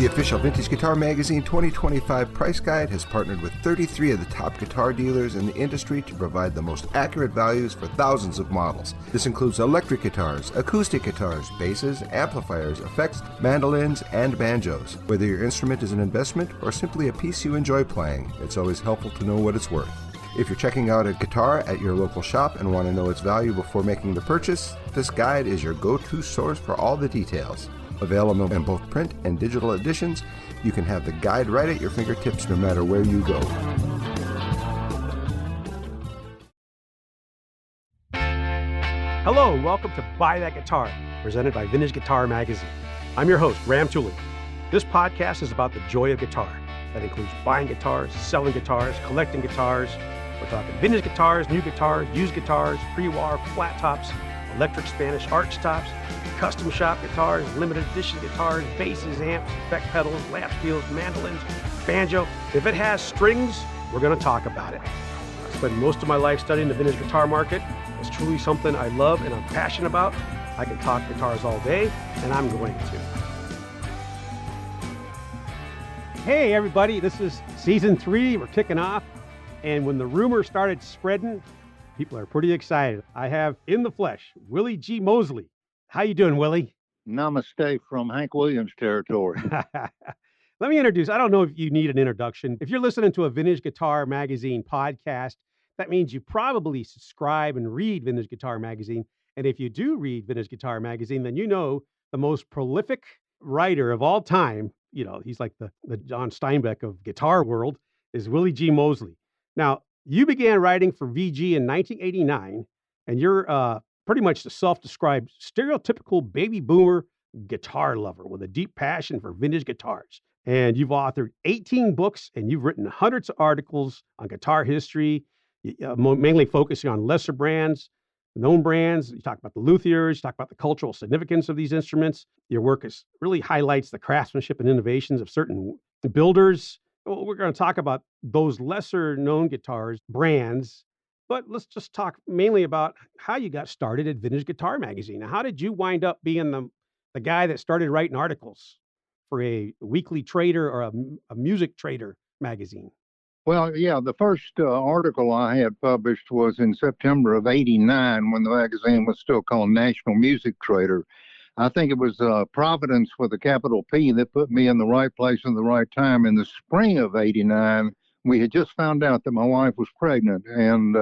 The official Vintage Guitar Magazine 2025 price guide has partnered with 33 of the top guitar dealers in the industry to provide the most accurate values for thousands of models. This includes electric guitars, acoustic guitars, basses, amplifiers, effects, mandolins, and banjos. Whether your instrument is an investment or simply a piece you enjoy playing, it's always helpful to know what it's worth. If you're checking out a guitar at your local shop and want to know its value before making the purchase, this guide is your go-to source for all the details. Available in both print and digital editions, you can have the guide right at your fingertips no matter where you go. Hello and welcome to Buy That Guitar, presented by Vintage Guitar Magazine. I'm your host, Ram Tuli. This podcast is about the joy of guitar. That includes buying guitars, selling guitars, collecting guitars. We're talking vintage guitars, new guitars, used guitars, pre-war, flat tops, electric Spanish arch tops, custom shop guitars, limited edition guitars, basses, amps, effect pedals, lap steels, mandolins, banjo. If it has strings, we're going to talk about it. I spent most of my life studying the vintage guitar market. It's truly something I love and I'm passionate about. I can talk guitars all day, and I'm going to. Hey everybody, this is season 3. We're kicking off. And when the rumor started spreading, people are pretty excited. I have in the flesh, Willie G. Moseley. How you doing, Willie? Namaste from Hank Williams territory. Let me introduce, I don't know if you need an introduction. If you're listening to a Vintage Guitar Magazine podcast, that means you probably subscribe and read Vintage Guitar Magazine. And if you do read Vintage Guitar Magazine, then you know the most prolific writer of all time, you know, he's like the John Steinbeck of guitar world, is Willie G. Moseley. Now, you began writing for VG in 1989, and you're pretty much the self-described stereotypical baby boomer guitar lover with a deep passion for vintage guitars. And you've authored 18 books, and you've written hundreds of articles on guitar history, mainly focusing on lesser brands, known brands. You talk about the luthiers, you talk about the cultural significance of these instruments. Your work really highlights the craftsmanship and innovations of certain builders. Well, we're going to talk about those lesser known guitars, brands, but let's just talk mainly about how you got started at Vintage Guitar Magazine. Now, how did you wind up being the guy that started writing articles for a weekly trader or a music trader magazine? Well, yeah, the first article I had published was in September of '89 when the magazine was still called National Music Trader. I think it was Providence with a capital P that put me in the right place at the right time. In the spring of '89, we had just found out that my wife was pregnant, and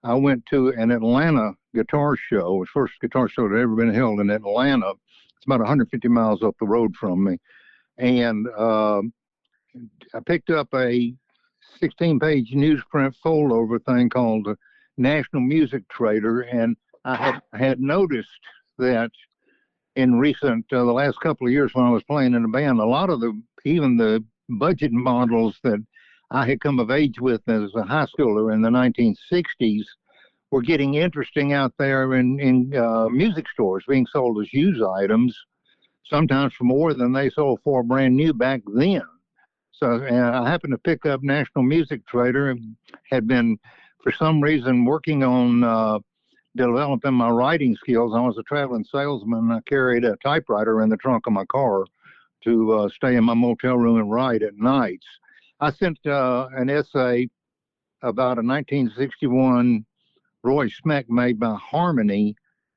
I went to an Atlanta guitar show, the first guitar show that had ever been held in Atlanta. It's about 150 miles up the road from me. And I picked up a 16-page newsprint fold-over thing called National Music Trader, and I had noticed that in recent, the last couple of years when I was playing in a band, a lot of even the budget models that I had come of age with as a high schooler in the 1960s were getting interesting out there in music stores, being sold as used items, sometimes for more than they sold for brand new back then. So I happened to pick up National Music Trader and had been, for some reason, working on developing my writing skills. I was a traveling salesman, and I carried a typewriter in the trunk of my car to stay in my motel room and write at nights. I sent an essay about a 1961 Roy Smeck made by Harmony,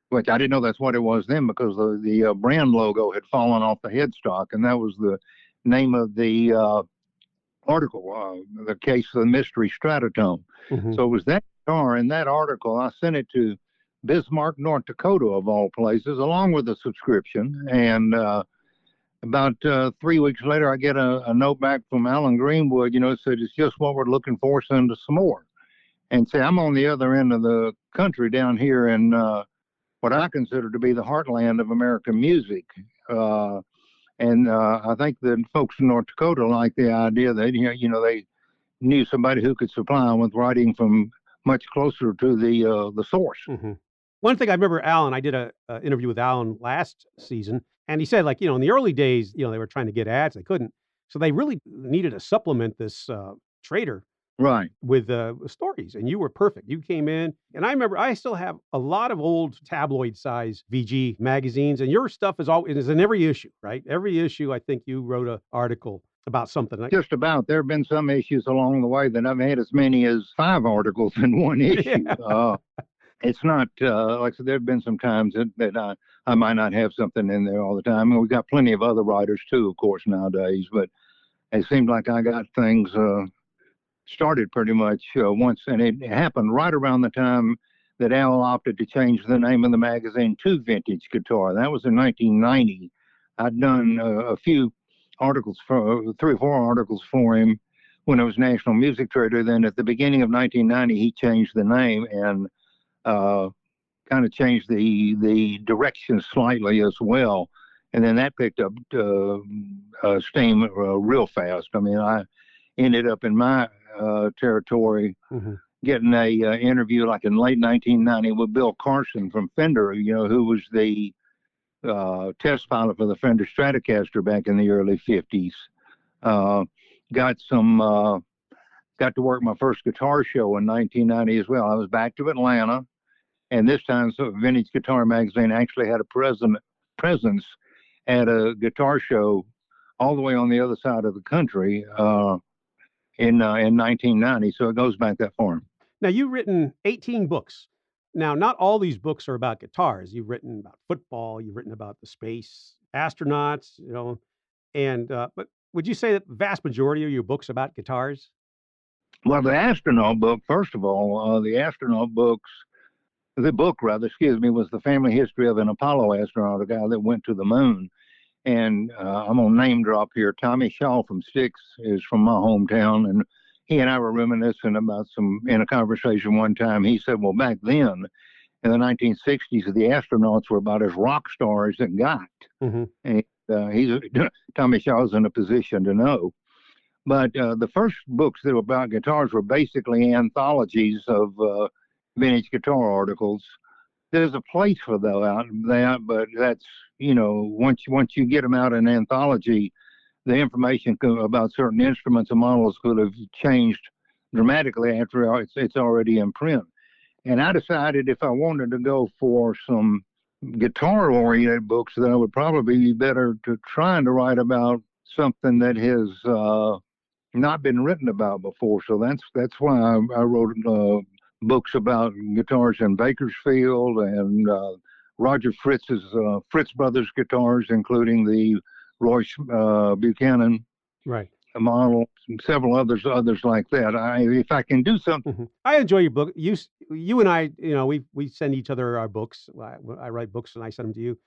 which I didn't know that's what it was then because the brand logo had fallen off the headstock, and that was the name of the article, the case of the mystery Stratotone. Mm-hmm. So it was that guitar in that article. I sent it to Bismarck, North Dakota, of all places, along with a subscription. And about 3 weeks later, I get a note back from Alan Greenwood, it said, it's just what we're looking for, send us some more. And say, I'm on the other end of the country down here in what I consider to be the heartland of American music. And I think that folks in North Dakota like the idea that, they knew somebody who could supply them with writing from much closer to the source. Mm-hmm. One thing I remember, Alan, I did an interview with Alan last season, and he said, in the early days, they were trying to get ads. They couldn't. So they really needed to supplement this trader Right. with stories, and you were perfect. You came in, and I remember I still have a lot of old tabloid size VG magazines, and your stuff is always is in every issue, right? Every issue, I think you wrote an article about something. Like, Just about. There have been some issues along the way that I've had as many as 5 articles in one issue. yeah. It's not like I said. There have been some times that I might not have something in there all the time. And we've got plenty of other writers too, of course, nowadays. But it seemed like I got things started pretty much once, and it happened right around the time that Al opted to change the name of the magazine to Vintage Guitar. That was in 1990. I'd done a few articles, for 3 or 4 articles for him when I was National Music Trader. Then at the beginning of 1990, he changed the name and kind of changed the direction slightly as well. And then that picked up steam real fast. I mean, I ended up in my territory getting a interview like in late 1990 with Bill Carson from Fender, who was the test pilot for the Fender Stratocaster back in the early 50s. Got to work my first guitar show in 1990 as well. I was back to Atlanta, and this time Vintage Guitar Magazine actually had a presence at a guitar show all the way on the other side of the country in 1990. So it goes back that far. Now, you've written 18 books. Now, not all these books are about guitars. You've written about football. You've written about the space astronauts. And but would you say that the vast majority of your books about guitars? Well, the astronaut book, first of all, the book rather, excuse me, was the family history of an Apollo astronaut, a guy that went to the moon. And I'm going to name drop here. Tommy Shaw from Styx is from my hometown. And he and I were reminiscing about in a conversation one time. He said, well, back then in the 1960s, the astronauts were about as rock stars it got. And Tommy Shaw's in a position to know. But the first books that were about guitars were basically anthologies of vintage guitar articles. There's a place for that, but that's, once you get them out in anthology, the information about certain instruments and models could have changed dramatically after it's already in print. And I decided if I wanted to go for some guitar-oriented books, that I would probably be better to trying to write about something that has not been written about before. So that's why I wrote books about guitars in Bakersfield and Roger Fritz's Fritz Brothers guitars, including the Royce Buchanan model, and several others like that. If I can do something, I enjoy your book. You and I, we send each other our books. I write books and I send them to you.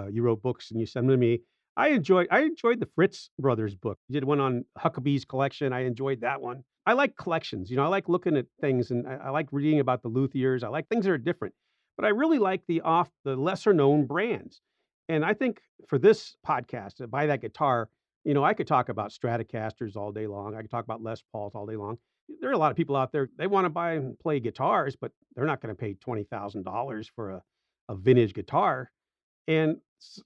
You wrote books and you send them to me. I enjoyed the Fritz Brothers book. You did one on Huckabee's collection. I enjoyed that one. I like collections. I like looking at things, and I like reading about the luthiers. I like things that are different. But I really like the lesser known brands. And I think for this podcast, to buy that guitar, I could talk about Stratocasters all day long. I could talk about Les Pauls all day long. There are a lot of people out there, they want to buy and play guitars, but they're not going to pay $20,000 for a vintage guitar. And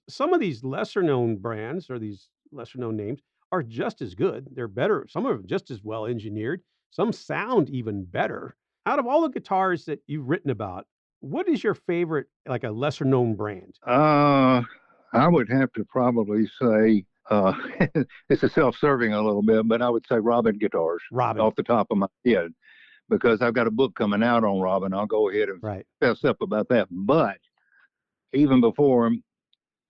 some of these lesser known brands or these lesser known names are just as good. They're better. Some of them just as well engineered. Some sound even better. Out of all the guitars that you've written about, what is your favorite, like a lesser known brand? I would have to probably say, it's a self-serving a little bit, but I would say Robin guitars. Robin. Off the top of my head, because I've got a book coming out on Robin. I'll go ahead and fess up about that. But even before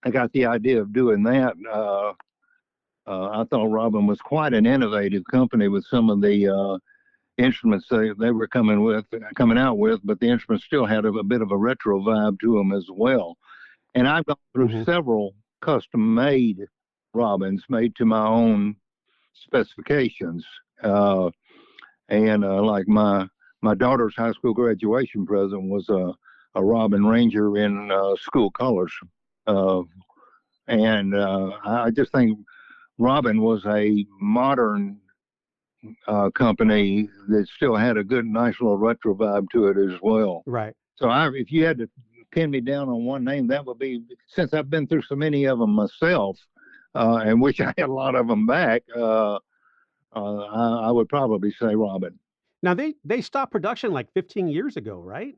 I got the idea of doing that, I thought Robin was quite an innovative company with some of the instruments they were coming out with, but the instruments still had a bit of a retro vibe to them as well. And I've gone through several custom-made Robins made to my own specifications. Like my daughter's high school graduation present was a Robin Ranger in school colors. I just think Robin was a modern company that still had a good, nice little retro vibe to it as well. Right. So if you had to pin me down on one name, that would be, since I've been through so many of them myself, and wish I had a lot of them back, I would probably say Robin. Now they stopped production like 15 years ago, right?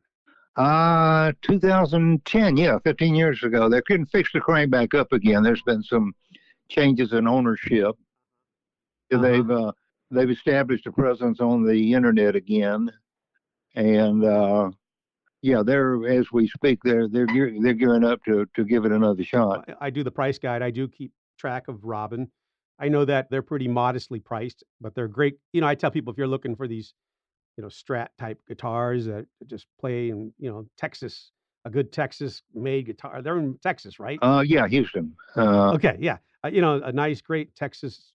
2010, yeah, 15 years ago. They couldn't fix the crane back up again. There's been some changes in ownership. They've they've established a presence on the internet again, and yeah, they're as we speak, they're gearing up to give it another shot. I do the price guide. I do keep track of Robin. I know that they're pretty modestly priced, but they're great. I tell people if you're looking for these, Strat type guitars that just play in, Texas, a good Texas made guitar. They're in Texas, right? Yeah, Houston. Okay, yeah. A nice, great Texas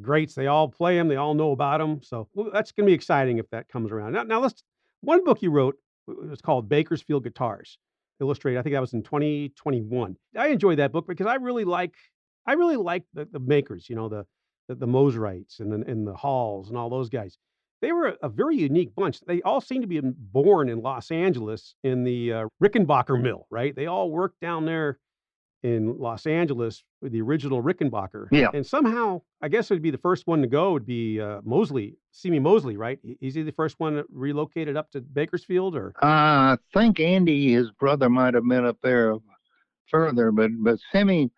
greats. They all play them. They all know about them. So that's going to be exciting if that comes around. Now let's. One book you wrote was called Bakersfield Guitars Illustrated. I think that was in 2021. I enjoyed that book because I really like the makers. The Mosrites and the Halls and all those guys. They were a very unique bunch. They all seem to be born in Los Angeles in the Rickenbacker mill, right? They all worked down there in Los Angeles with the original Rickenbacker. Yeah. And somehow, I guess it would be the first one to go would be Mosley, Simi Moseley, right? Is he the first one that relocated up to Bakersfield, or? I think Andy, his brother, might have been up there further, but Simi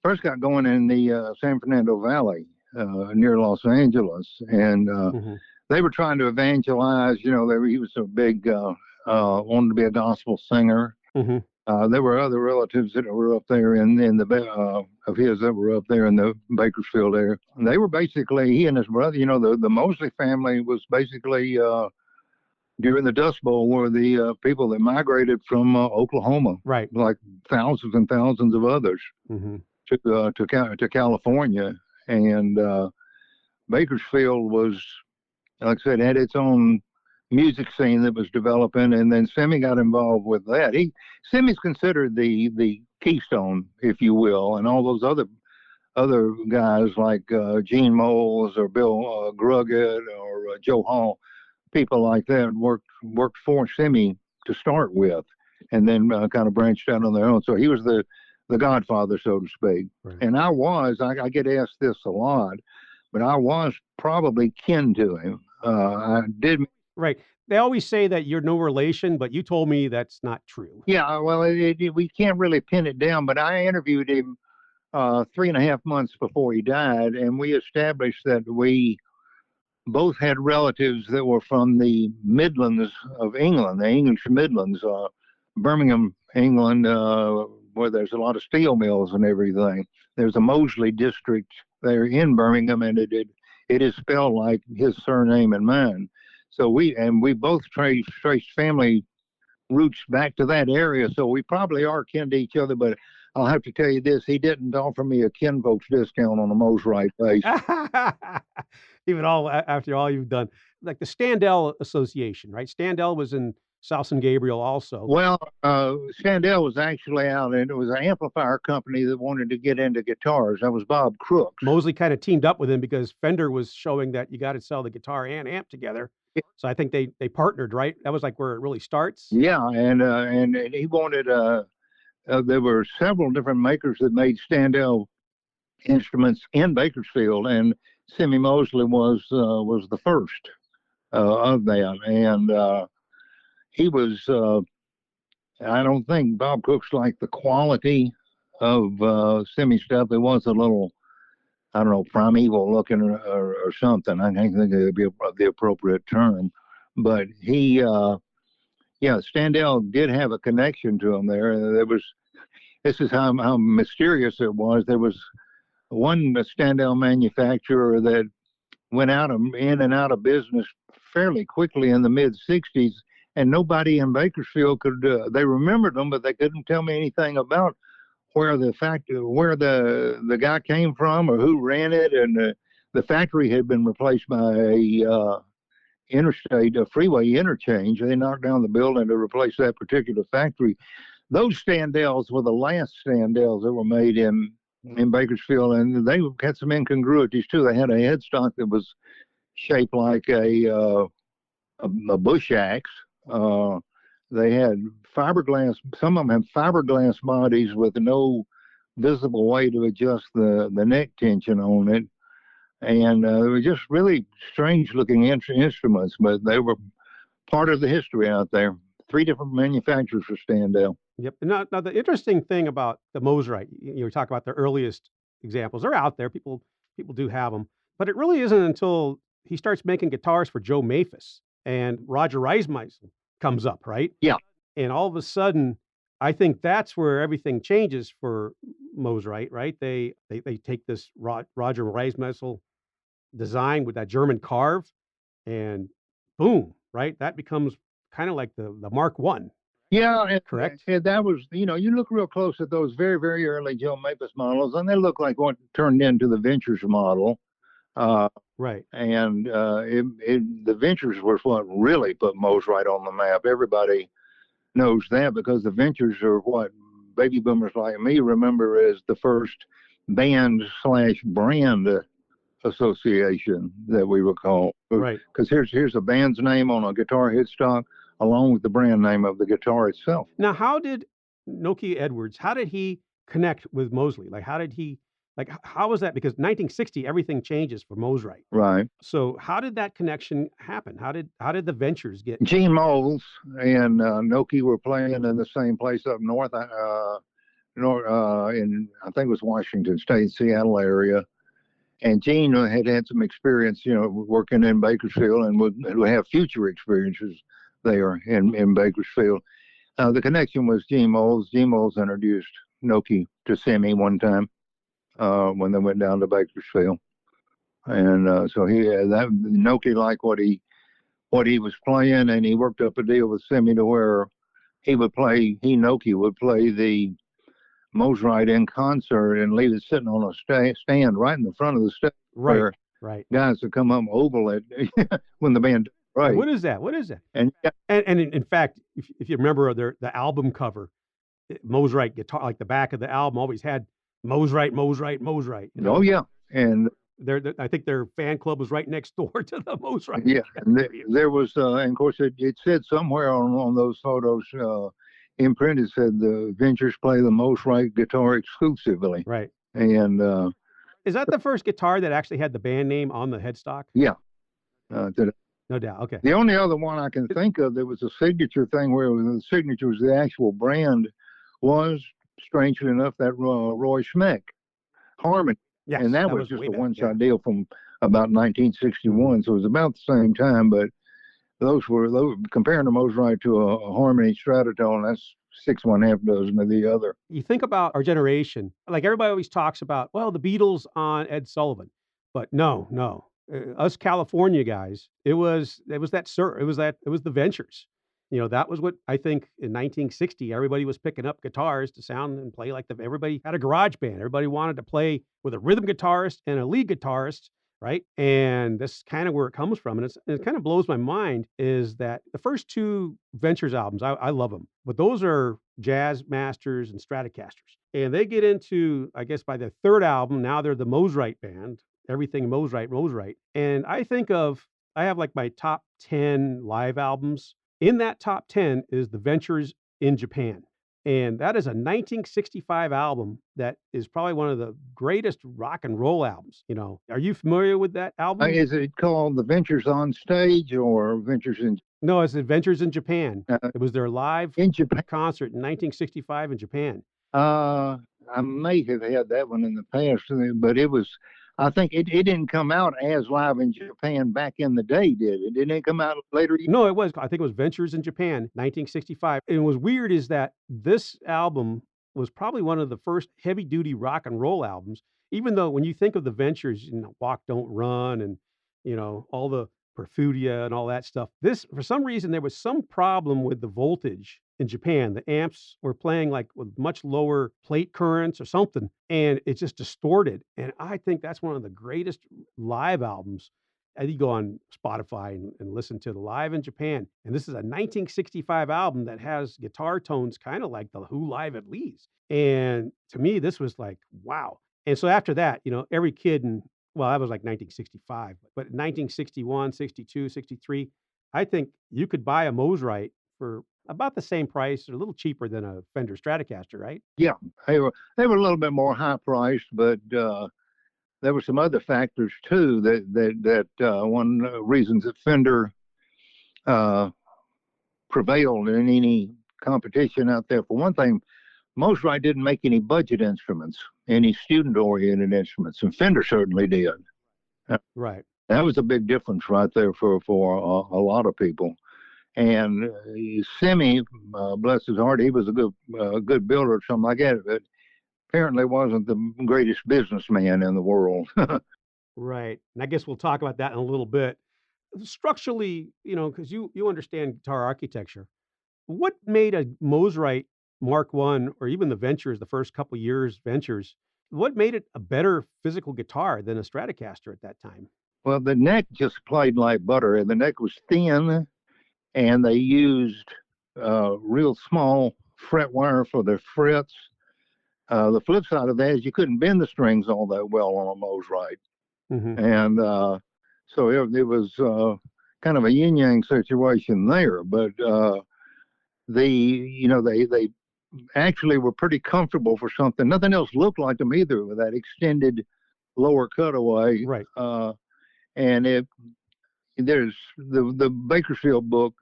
first got going in the San Fernando Valley near Los Angeles, and they were trying to evangelize. He was a big wanted to be a gospel singer. There were other relatives that were up there in the of his that were up there in the Bakersfield area. And they were basically, he and his brother. The Mosley family was basically during the Dust Bowl were the people that migrated from Oklahoma, right? Like thousands and thousands of others to California, and Bakersfield was, like I said, had its own music scene that was developing, and then Simi got involved with that. Simi's considered the keystone, if you will, and all those other guys like Gene Moles or Bill Gruggett or Joe Hall, people like that worked for Simi to start with, and then kind of branched out on their own. So he was the godfather, so to speak. Right. And I get asked this a lot, but I was probably kin to him. I did. Right. They always say that you're no relation, but you told me that's not true. Yeah, well, we can't really pin it down, but I interviewed him 3.5 months before he died, and we established that we both had relatives that were from the Midlands of England, the English Midlands, Birmingham, England, where there's a lot of steel mills and everything. There's a Mosley district there in Birmingham, and it is spelled like his surname and mine. So we both traced family roots back to that area. So we probably are kin to each other, but I'll have to tell you this: he didn't offer me a kinfolk's discount on a Mosrite base. Even after all you've done, like the Standell Association, right? Standell was in South San Gabriel also. Well, Standell was actually out, and it was an amplifier company that wanted to get into guitars. That was Bob Crooks. Mosley kind of teamed up with him because Fender was showing that you got to sell the guitar and amp together. Yeah. So I think they partnered, right? That was like where it really starts. Yeah, and he wanted. There were several different makers that made Standell instruments in Bakersfield, and Simi Moseley was the first of them, and he was. I don't think Bob Crooks liked the quality of Simi stuff. It was a little, I don't know, primeval looking or something. I think it would be the appropriate term, but he. Yeah, Standell did have a connection to him there. This is how mysterious it was. There was one Standell manufacturer that went in and out of business fairly quickly in the mid '60s, and nobody in Bakersfield could. They remembered them, but they couldn't tell me anything about where the guy came from or who ran it. And the factory had been replaced by a freeway interchange. They knocked down the building to replace that particular factory. Those Standells were the last Standells that were made in Bakersfield, and they had some incongruities too. They had a headstock that was shaped like a bush axe. They had fiberglass. Some of them had fiberglass bodies with no visible way to adjust the neck tension on it. and they were just really strange-looking instruments, but they were part of the history out there. Three different manufacturers for standout. Yep. Now the interesting thing about the Mosrite, you talk about the earliest examples. They're out there. People do have them, but it really isn't until he starts making guitars for Joe Maphis and Roger Reismeisel comes up, right? Yeah. And all of a sudden, I think that's where everything changes for Mosrite, right? They take this Roger Reismeisel design with that German carve, and boom, right? That becomes kind of like the Mark One, Yeah, correct? and that was, you look real close at those very, very early Joe Maphis models, and they look like what turned into the Ventures model. Right. And the Ventures was what really put Mosrite on the map. Everybody knows that because the Ventures are what baby boomers like me remember as the first band/brand association that we recall. Right. Because here's a band's name on a guitar headstock along with the brand name of the guitar itself. Now, how did Nokia Edwards, how did he connect with Mosley? How was that? Because 1960, everything changes for Mosrite. Right. So how did that connection happen? How did the Ventures get? Gene Moles and Nokia were playing in the same place up north, in I think it was Washington State, Seattle area. And Gene had some experience, working in Bakersfield, and would have future experiences there in Bakersfield. The connection was Gene Moles. Gene Moles introduced Nokia to Semi one time when they went down to Bakersfield, and so Nokia liked what he was playing, and he worked up a deal with Semi to where Nokia would play the Mosrite in concert and leave it sitting on a stand right in the front of the stage. Right. Guys would come up and oval it when the band. Right. What is that? And in fact, if you remember the album cover, Mosrite guitar, like the back of the album always had Mosrite. Oh yeah, and I think their fan club was right next door to the Mosrite. Yeah, and there was, and of course, it said somewhere on those photos, imprinted, said the Ventures play the Mosrite guitar exclusively. Right. And is that the first guitar that actually had the band name on the headstock? Yeah. No doubt. Okay. The only other one I can think of that was a signature thing where the signature was the actual brand was, strangely enough, that Roy Schmeck Harmony. Yes, and that was just a one-shot deal from about 1961, Mm-hmm. so it was about the same time. But those comparing the Mosrite to a Harmony Stratotone, that's 6 1/2 dozen of the other. You think about our generation, like everybody always talks about, well, the Beatles on Ed Sullivan, but no, us California guys, it was the Ventures. That was what I think in 1960, everybody was picking up guitars to sound and play like everybody had a garage band. Everybody wanted to play with a rhythm guitarist and a lead guitarist, right? And this is kind of where it comes from. And it kind of blows my mind is that the first two Ventures albums, I love them, but those are Jazz Masters and Stratocasters. And they get into, I guess by the third album, now they're the Mosrite band, everything Mosrite. And I have like my top 10 live albums. In that top 10 is the Ventures in Japan. And that is a 1965 album that is probably one of the greatest rock and roll albums. Are you familiar with that album? Is it called the Ventures on Stage or Ventures in? No, it's Ventures in Japan. It was their live in Japan concert in 1965 in Japan. I may have had that one in the past, but I think it didn't come out as live in Japan back in the day, did it? Didn't it come out later? No, it was. I think it was Ventures in Japan, 1965. And what was weird is that this album was probably one of the first heavy-duty rock and roll albums, even though when you think of the Ventures, Walk, Don't Run, and, all the Perfudia and all that stuff, for some reason, there was some problem with the voltage in Japan. The amps were playing like with much lower plate currents or something, and it just distorted. And I think that's one of the greatest live albums. And you go on Spotify and listen to the Live in Japan. And this is a 1965 album that has guitar tones kind of like the Who Live at Lee's. And to me, this was like, wow. And so after that, every kid that was like 1965, but 1961, 62, 63, I think you could buy a Mosrite for about the same price or a little cheaper than a Fender Stratocaster, right? Yeah, they were a little bit more high priced, but there were some other factors too that one reasons that Fender uh, prevailed in any competition out there. For one thing, Mosrite didn't make any budget instruments, any student-oriented instruments, and Fender certainly did. Right. That was a big difference right there for a lot of people. And Semi, bless his heart, he was a good builder or something like that, but apparently wasn't the greatest businessman in the world. Right. And I guess we'll talk about that in a little bit. Structurally, because you understand guitar architecture, what made a Mosrite Mark One or even the Ventures, the first couple years Ventures, what made it a better physical guitar than a Stratocaster at that time? Well, the neck just played like butter, and the neck was thin, and they used real small fret wire for their frets. The flip side of that is you couldn't bend the strings all that well on a Mosrite. Hmm. And so it was kind of a yin yang situation there. But they actually were pretty comfortable for something. Nothing else looked like them either with that extended lower cutaway. Right. And there's the Bakersfield book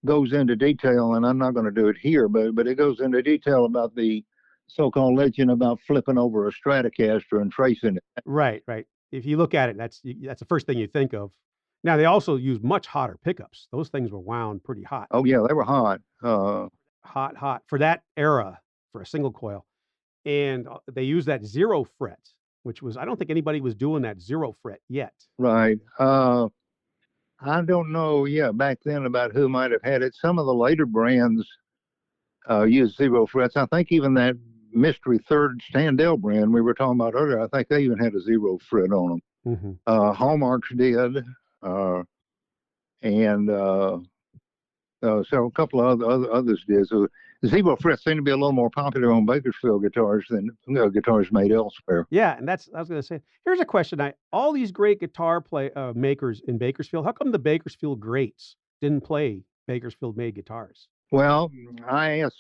goes into detail, and I'm not going to do it here, but it goes into detail about the so-called legend about flipping over a Stratocaster and tracing it. Right. Right. If you look at it, that's the first thing you think of. Now they also use much hotter pickups. Those things were wound pretty hot. Oh yeah, they were hot. Hot for that era for a single coil. And they use that 0 fret, which was, I don't think anybody was doing that 0 fret yet. Right. I don't know, back then about who might have had it. Some of the later brands used 0 frets. I think even that Mystery Third Standell brand we were talking about earlier, I think they even had a 0 fret on them. Mm-hmm. Hallmarks did. And so a couple of others did. So 0 frets seem to be a little more popular on Bakersfield guitars than guitars made elsewhere. Yeah, and I was going to say, here's a question. All these great guitar makers in Bakersfield, how come the Bakersfield greats didn't play Bakersfield-made guitars? Well, I asked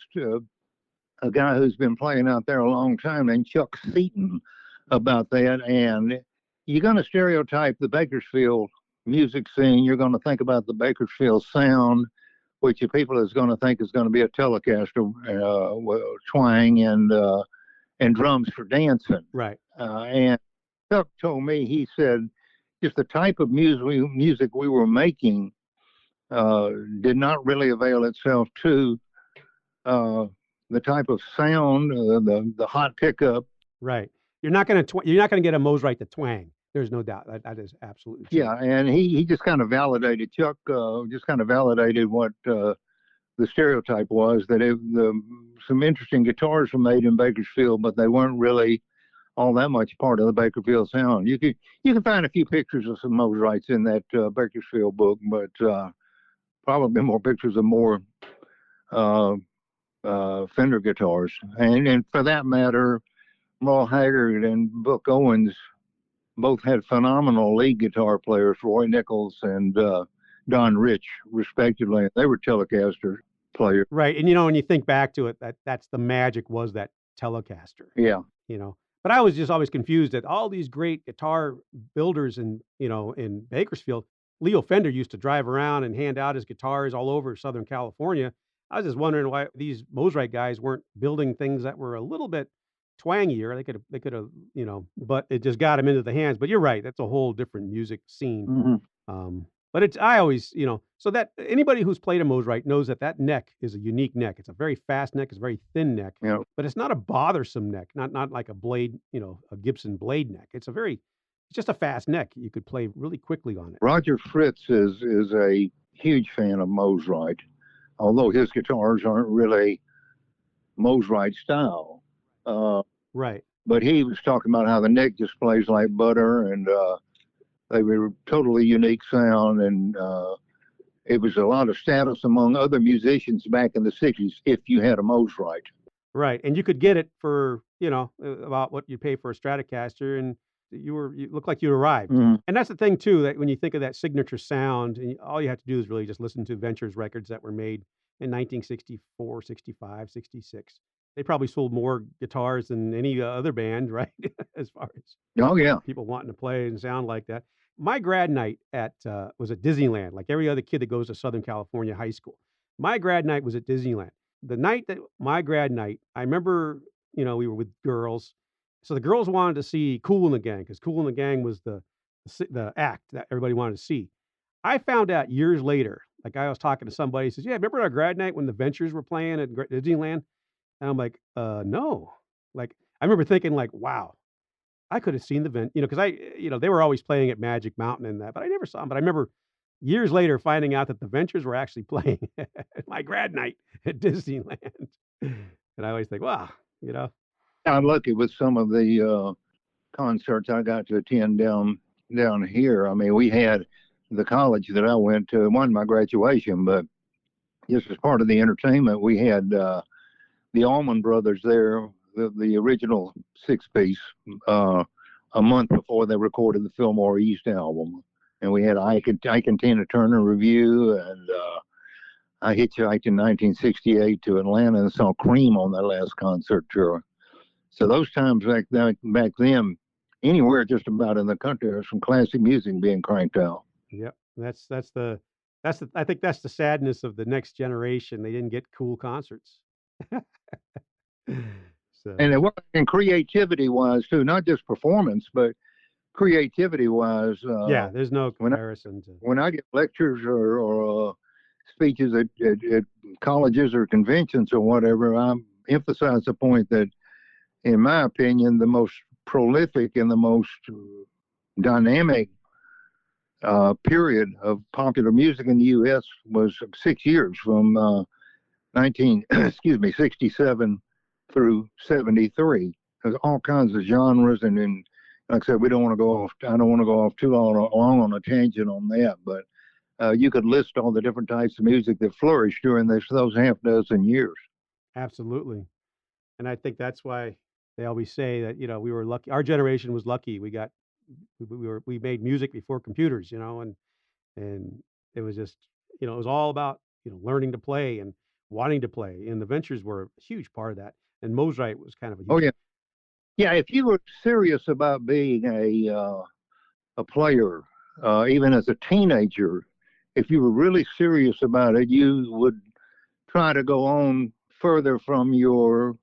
a guy who's been playing out there a long time named Chuck Seaton about that, and you're going to stereotype the Bakersfield music scene. You're going to think about the Bakersfield sound, which people is going to think is going to be a Telecaster twang and drums for dancing. Right. And Chuck told me, he said, just the type of music we were making did not really avail itself to the type of sound, the hot pickup. Right. You're not going to get a Mosrite to twang. There's no doubt. That is absolutely true. Yeah, and he just kind of validated, Chuck just kind of validated what the stereotype was, that some interesting guitars were made in Bakersfield, but they weren't really all that much part of the Bakersfield sound. You can find a few pictures of some Mosrites in that Bakersfield book, but probably more pictures of more Fender guitars. And for that matter, Merle Haggard and Buck Owens both had phenomenal lead guitar players, Roy Nichols and Don Rich, respectively. They were Telecaster players. Right. And, when you think back to it, that's the magic was that Telecaster. Yeah. But I was just always confused at all these great guitar builders in Bakersfield. Leo Fender used to drive around and hand out his guitars all over Southern California. I was just wondering why these Mosrite guys weren't building things that were a little bit twangier. They could have, but it just got them into the hands. But you're right. That's a whole different music scene. Mm-hmm. But I always, so that anybody who's played a Mosrite knows that neck is a unique neck. It's a very fast neck. It's a very thin neck, but it's not a bothersome neck, not like a blade, a Gibson blade neck. It's just a fast neck. You could play really quickly on it. Roger Fritz is a huge fan of Mosrite, although his guitars aren't really Mosrite style. Right. But he was talking about how the neck just plays like butter, and they were totally unique sound, and it was a lot of status among other musicians back in the 60s if you had a Mosrite. Right. And you could get it for, about what you pay for a Stratocaster, and you looked like you arrived. Mm-hmm. And that's the thing too, that when you think of that signature sound, and all you have to do is really just listen to Ventures records that were made in 1964, 65, 66. They probably sold more guitars than any other band, right? As far as Oh yeah. people wanting to play and sound like that. My grad night at was at Disneyland, like every other kid that goes to Southern California high school. My grad night was at Disneyland. The night that my grad night, I remember, we were with girls. So the girls wanted to see Cool and the Gang because Cool and the Gang was the act that everybody wanted to see. I found out years later, like I was talking to somebody, he says, "Yeah, remember our grad night when the Ventures were playing at Disneyland?" And I'm like, no. Like, I remember thinking, like, wow, I could have seen the because they were always playing at Magic Mountain and that, but I never saw them. But I remember years later finding out that the Ventures were actually playing at my grad night at Disneyland. And I always think, wow, you know, I'm lucky with some of the concerts I got to attend down here. I mean, we had the college that I went to, it wasn't my graduation, but just as part of the entertainment, we had the Allman Brothers there, the original six-piece, a month before they recorded the Fillmore East album. And we had Ike and Tina Turner review, and I hitchhiked in 1968 to Atlanta and saw Cream on their last concert tour. So those times back then, anywhere just about in the country, there's some classic music being cranked out. yep, I think that's the sadness of the next generation. They didn't get cool concerts. So And creativity wise too, not just performance, but creativity wise. yeah, there's no comparison to. When I get lectures or speeches at colleges or conventions or whatever, I emphasize the point that, in my opinion, the most prolific and the most dynamic period of popular music in the U.S. was 6 years from 67 through 73. There's all kinds of genres, and then, like I said, we don't want to go off. I don't want to go off too long on a tangent on that, but you could list all the different types of music that flourished during those half dozen years. Absolutely. And I think that's why they always say that, we were lucky. Our generation was lucky. We made music before computers, and it was just, it was all about, learning to play and wanting to play. And the Ventures were a huge part of that. And Mosrite was kind of a huge. Oh yeah. Yeah, if you were serious about being a player, even as a teenager, if you were really serious about it, you would try to go on further from your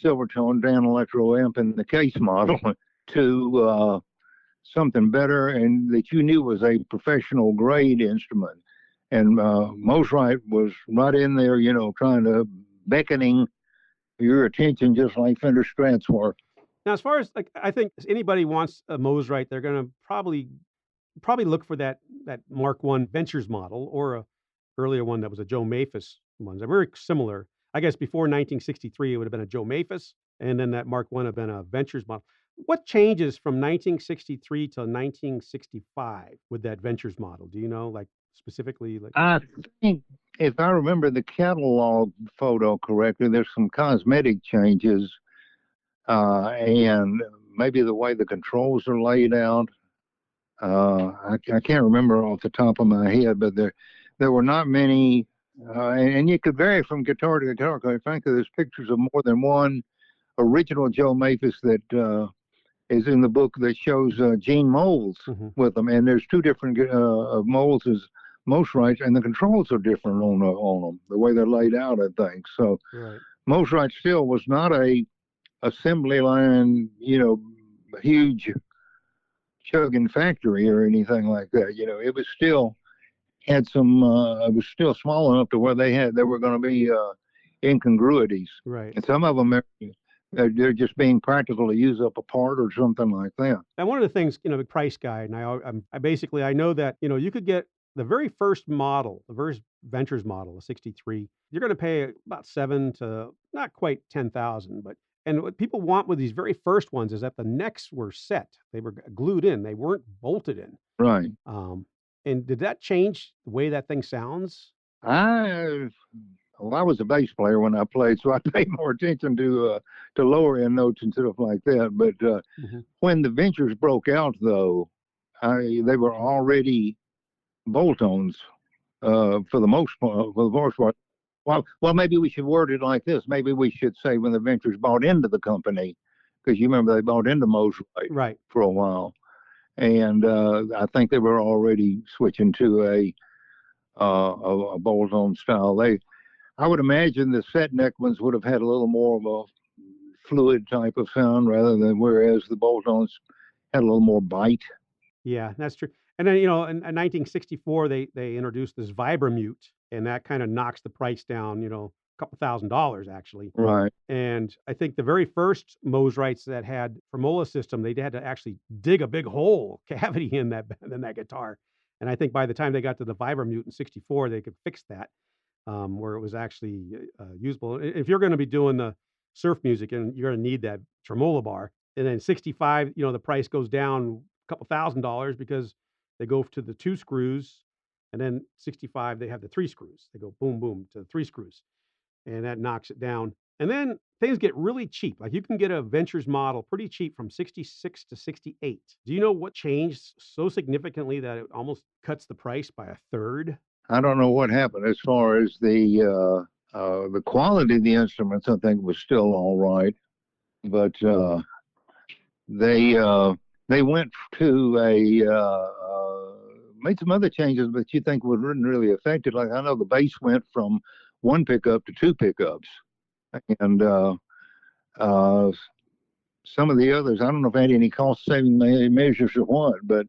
Silvertone Dan Electro amp and the case model to something better and that you knew was a professional grade instrument. And Mosrite was right in there, trying to beckoning your attention just like Fender Strats were. Now, as far as I think anybody wants a Mosrite, they're going to probably look for that Mark One Ventures model or a earlier one that was a Joe Maphis one. They're very similar. I guess before 1963, it would have been a Joe Maphis, and then that Mark One would have been a Ventures model. What changes from 1963 to 1965 with that Ventures model? Do you know, like specifically? I think if I remember the catalog photo correctly, there's some cosmetic changes. And maybe the way the controls are laid out. I can't remember off the top of my head, but there were not many, and you could vary from guitar to guitar. Quite frankly, there's pictures of more than one original Joe Maphis that is in the book that shows Gene molds with them, and there's two different molds as Mosrite, and the controls are different on them, the way they're laid out, I think. So right. Mosrite still was not a assembly line, huge chugging factory or anything like that. It was still had some. It was still small enough to where there were going to be incongruities, right? And some of them they're just being practical to use up a part or something like that. And one of the things, the price guide, and I know that you could get the very first model, the first Ventures model, the 63. You're going to pay about $7,000 to not quite 10,000, but. And what people want with these very first ones is that the necks were set. They were glued in. They weren't bolted in. Right. And did that change the way that thing sounds? I was a bass player when I played, so I paid more attention to lower end notes and stuff like that. But when the Ventures broke out, though, they were already bolt-ons for the most part. Well, maybe we should word it like this. Maybe we should say when the Ventures bought into the company, because you remember they bought into Mosrite Right. for a while, and I think they were already switching to a bolt-on style. I would imagine the set neck ones would have had a little more of a fluid type of sound rather than whereas the bolt-ons had a little more bite. Yeah, that's true. And then, in 1964, they introduced this Vibramute, and that kind of knocks the price down, a couple $1,000 actually. Right. And I think the very first Mosrites that had tremola system, they had to actually dig a big hole cavity in that guitar. And I think by the time they got to the Vibramute in '64, they could fix that, where it was actually usable. If you're going to be doing the surf music, and you're going to need that tremola bar, and then '65, the price goes down a couple $1,000 because they go to the 2 screws, and then '65 they have the 3 screws. They go boom boom to the 3 screws, and that knocks it down. And then things get really cheap. Like, you can get a Ventures model pretty cheap from '66 to '68. Do you know what changed so significantly that it almost cuts the price by a third? I don't know what happened as far as the quality of the instruments. I think was still all right, but they went to made some other changes, but you think wouldn't really affect it. Like, I know the bass went from 1 pickup to 2 pickups, and some of the others, I don't know if they had any cost saving measures or what, but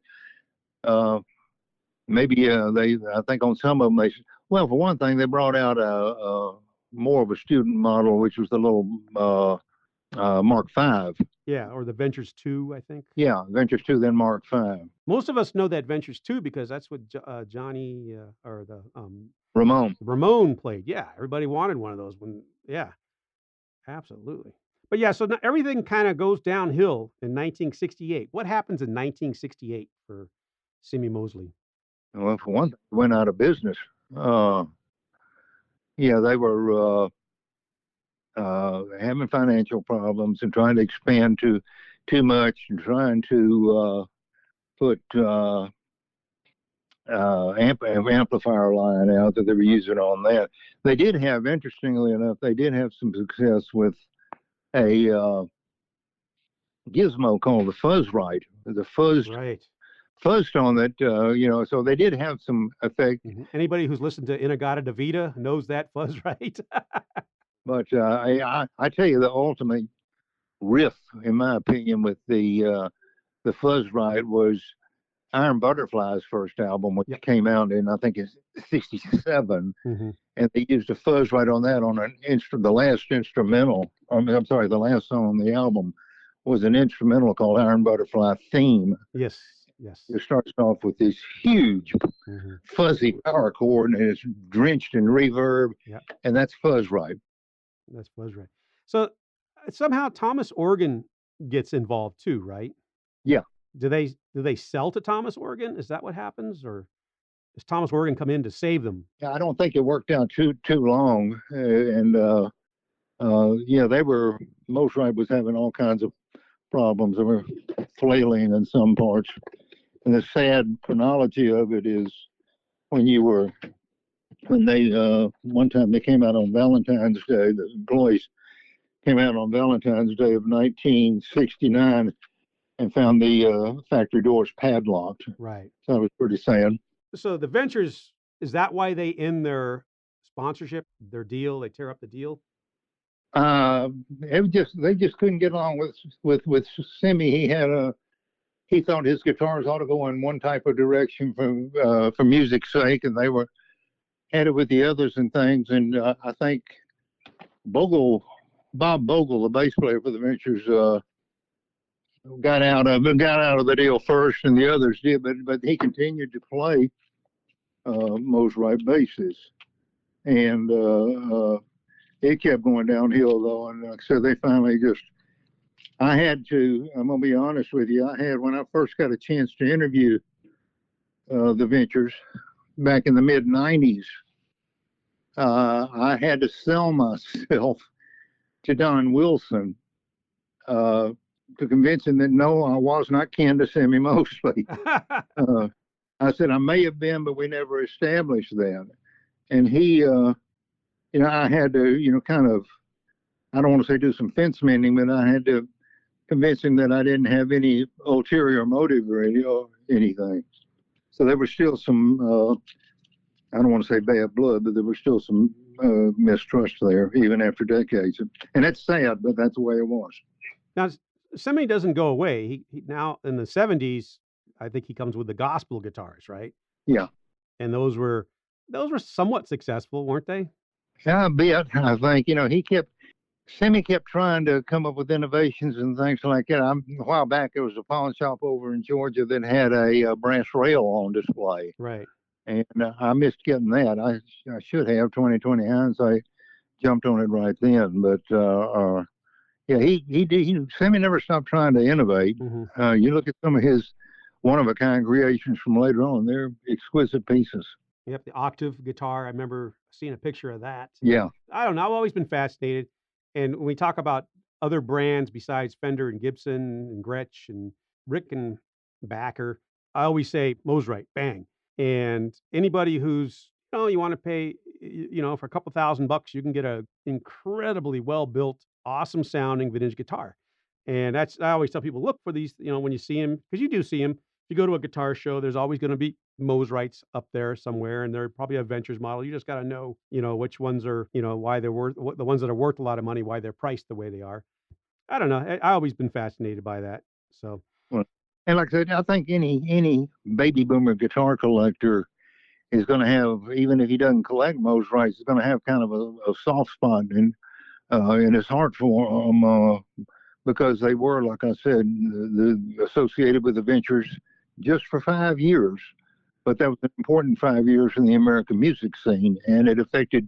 maybe I think on some of them well, for one thing, they brought out a more of a student model, which was the little Mark V. Yeah, or the Ventures 2, I think. Yeah, Ventures 2, then Mark V. Most of us know that Ventures 2 because that's what Johnny or the Ramon played. Yeah, everybody wanted one of those. Yeah, absolutely. But yeah, so everything kind of goes downhill in 1968. What happens in 1968 for Simi Mosley? Well, for one thing, they went out of business. Yeah, they were having financial problems and trying to expand too much and trying to put amplifier line out that they were using on that. They did have, interestingly enough, some success with a gizmo called the Fuzzrite. The fuzzed on that, so they did have some effect. Mm-hmm. Anybody who's listened to Inagata Davida knows that Fuzzrite. But I tell you, the ultimate riff, in my opinion, with the Fuzzrite was Iron Butterfly's first album, which came out in, I think it's '67, mm-hmm. and they used a Fuzzrite on that on the last instrumental. I'm sorry, the last song on the album was an instrumental called Iron Butterfly Theme. Yes. It starts off with this huge fuzzy power chord, and it's drenched in reverb, and that's Fuzzrite. That's Mosrite. So somehow Thomas Organ gets involved too, right? Yeah. Do they sell to Thomas Organ? Is that what happens, or does Thomas Organ come in to save them? Yeah, I don't think it worked out too long, and Mosrite was having all kinds of problems. They were flailing in some parts, and the sad chronology of it is when they one time they came out on Valentine's Day. The employees came out on Valentine's Day of 1969 and found the factory doors padlocked. Right. So that was pretty sad. So the Ventures, is that why they end their sponsorship, their deal? They tear up the deal? They just couldn't get along with Simi. He thought his guitars ought to go in one type of direction for music's sake, and they had it with the others and things. And I think Bob Bogle, the bass player for the Ventures, got out of the deal first, and the others did. But he continued to play Mosrite basses, and it kept going downhill though. And like I said, they finally I'm gonna be honest with you. When I first got a chance to interview the Ventures back in the mid '90s, I had to sell myself to Don Wilson to convince him that no, I was not kin to Simi Moseley. I said I may have been, but we never established that. And he I had to, kind of, I don't want to say do some fence mending, but I had to convince him that I didn't have any ulterior motive or anything. So there was still some, I don't want to say bad blood, but there was still some mistrust there, even after decades. And that's sad, but that's the way it was. Now, Semi doesn't go away. He now in the 70s, I think he comes with the gospel guitars, right? Yeah. And those were somewhat successful, weren't they? Yeah, a bit. I think, Semi kept trying to come up with innovations and things like that. A while back, there was a pawn shop over in Georgia that had a brass rail on display. Right. And I missed getting that. I should have 20/20 hindsight, jumped on it right then. But yeah, Semi never stopped trying to innovate. Mm-hmm. You look at some of his one-of-a-kind creations from later on; they're exquisite pieces. Yep, the octave guitar. I remember seeing a picture of that. Yeah. I don't know. I've always been fascinated. And when we talk about other brands besides Fender and Gibson and Gretsch and Rickenbacker, I always say Mosrite, bang. And anybody who's, you want to pay, for a couple $1,000, you can get a incredibly well-built, awesome sounding vintage guitar. And I always tell people, look for these, when you see them, because you do see them. If you go to a guitar show, there's always going to be Mosrites up there somewhere, and they're probably a Ventures model. You just got to know, which ones are, why they're worth, the ones that are worth a lot of money, why they're priced the way they are. I don't know. I always been fascinated by that. So, well, and like I said, I think any baby boomer guitar collector is going to have, even if he doesn't collect Mosrites, is going to have kind of a soft spot in his heart for them because they were, like I said, associated with the Ventures just for 5 years. But that was an important 5 years in the American music scene, and it affected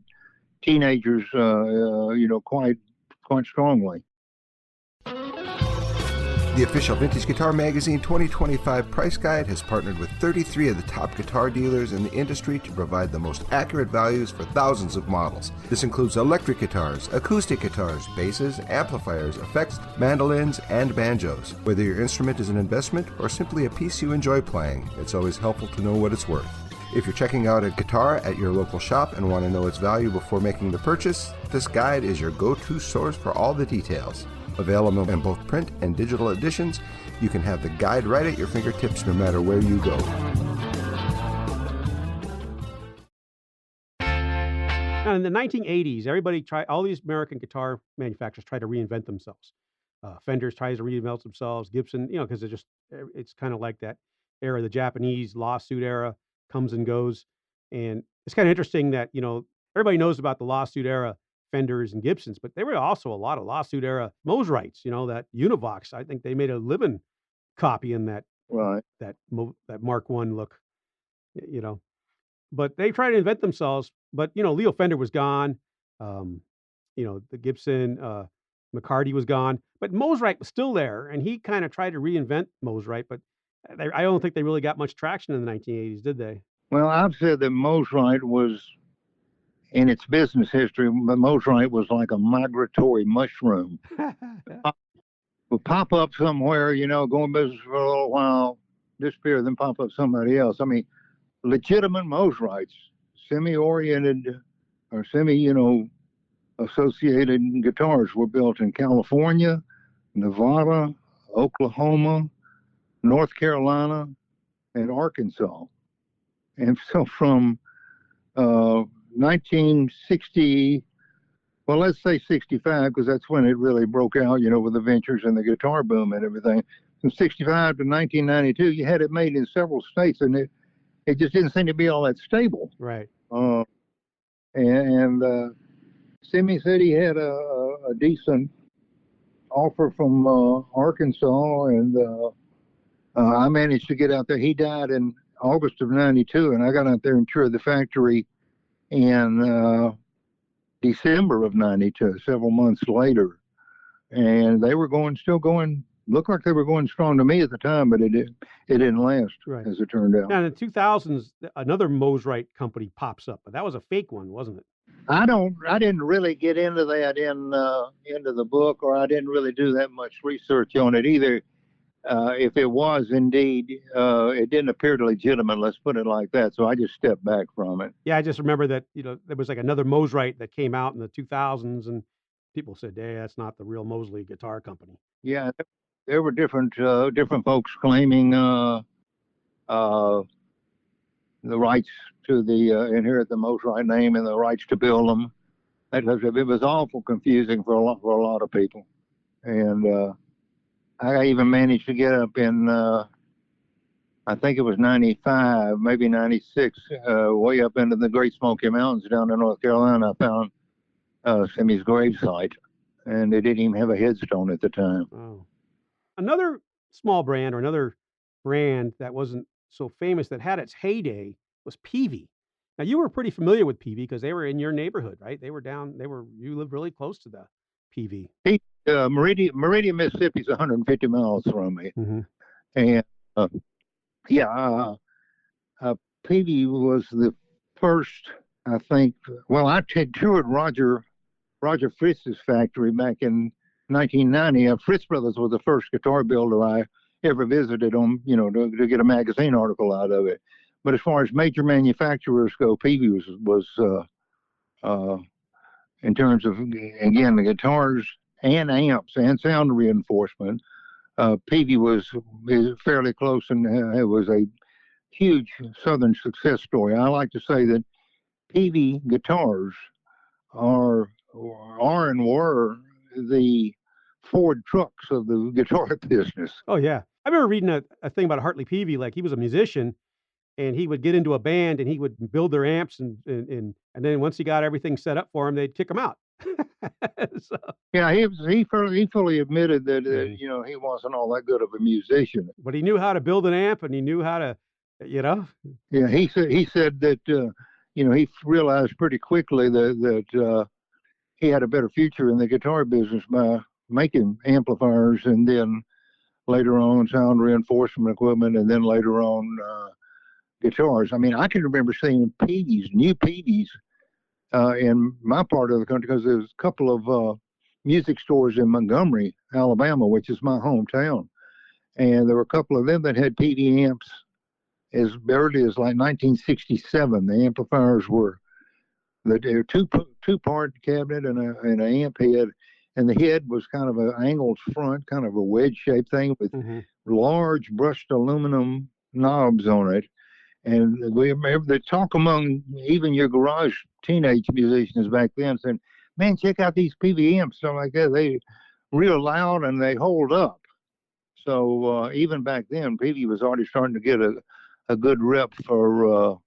teenagers, quite strongly. The official Vintage Guitar Magazine 2025 price guide has partnered with 33 of the top guitar dealers in the industry to provide the most accurate values for thousands of models. This includes electric guitars, acoustic guitars, basses, amplifiers, effects, mandolins, and banjos. Whether your instrument is an investment or simply a piece you enjoy playing, it's always helpful to know what it's worth. If you're checking out a guitar at your local shop and want to know its value before making the purchase, this guide is your go-to source for all the details. Available in both print and digital editions, you can have the guide right at your fingertips no matter where you go. Now, in the 1980s, all these American guitar manufacturers tried to reinvent themselves. Fender's tries to reinvent themselves. Gibson, because it's kind of like that era, the Japanese lawsuit era comes and goes. And it's kind of interesting that, everybody knows about the lawsuit era Fenders and Gibsons, but there were also a lot of lawsuit era Mosrites, that Univox. I think they made a living copying that, right, that Mark I look, but they tried to invent themselves. But, Leo Fender was gone. The Gibson, McCarty was gone, but Mosrite was still there. And he kind of tried to reinvent Mosrite, but I don't think they really got much traction in the 1980s, did they? Well, I've said that Mosrite was, in its business history, Mosrite was like a migratory mushroom. Would pop up somewhere, go in business for a little while, disappear, then pop up somebody else. I mean, legitimate Mosrites, semi-oriented or associated guitars were built in California, Nevada, Oklahoma, North Carolina, and Arkansas. And so from 1960, well, let's say 65, because that's when it really broke out, with the Ventures and the guitar boom and everything. From 65 to 1992, you had it made in several states, and it just didn't seem to be all that stable. Right. Simi said he had a decent offer from Arkansas, and I managed to get out there. He died in August of 92, and I got out there and toured the factory in December of 92, several months later. And they were still going, looked like they were going strong to me at the time, but it didn't last, right, as it turned out. Now, in the 2000s, another Mosrite company pops up, but that was a fake one, wasn't it? I didn't really get into that into the book, or I didn't really do that much research on it either. if it was indeed, it didn't appear legitimate. Let's put it like that. So I just stepped back from it. Yeah, I just remember that, there was like another Mosrite that came out in the 2000s, and people said, "Hey, that's not the real Mosley guitar company." Yeah, there were different folks claiming uh, the rights to inherit the Mosrite name and the rights to build them. It was awful confusing for a lot of people, and I even managed to get up in I think it was 95, maybe 96, way up into the Great Smoky Mountains down in North Carolina. I found Simi's gravesite, and they didn't even have a headstone at the time. Oh. Another small brand, or another brand that wasn't so famous that had its heyday, was Peavey. Now, you were pretty familiar with Peavey because they were in your neighborhood, right? You lived really close to the Peavey. Meridian, Mississippi is 150 miles from me. Mm-hmm. And yeah, Peavey was the first, I think. Well, I toured Roger Fritz's factory back in 1990. Fritz Brothers was the first guitar builder I ever visited on, to get a magazine article out of it. But as far as major manufacturers go, Peavey was in terms of, again, the guitars and amps and sound reinforcement. Peavey is fairly close, and it was a huge Southern success story. I like to say that Peavey guitars are and were the Ford trucks of the guitar business. Oh, yeah. I remember reading a thing about Hartley Peavey. Like, he was a musician, and he would get into a band, and he would build their amps, and then once he got everything set up for him, they'd kick him out. So, Yeah, he fully admitted that he wasn't all that good of a musician. but he knew how to build an amp, and he knew how to, you know. Yeah, he said that he realized pretty quickly that he had a better future in the guitar business by making amplifiers, and then later on sound reinforcement equipment, and then later on guitars. I mean, I can remember seeing new Peaveys in my part of the country, because there's a couple of music stores in Montgomery, Alabama, which is my hometown. And there were a couple of them that had Peavey amps as early as like 1967. The amplifiers were the two-part cabinet and an amp head, and the head was kind of an angled front, kind of a wedge-shaped thing with large brushed aluminum knobs on it. And we remember the talk among even your garage teenage musicians back then, saying, "Man, check out these Peavey amps," something like that. They real loud and they hold up. So even back then, Peavey was already starting to get a good rep for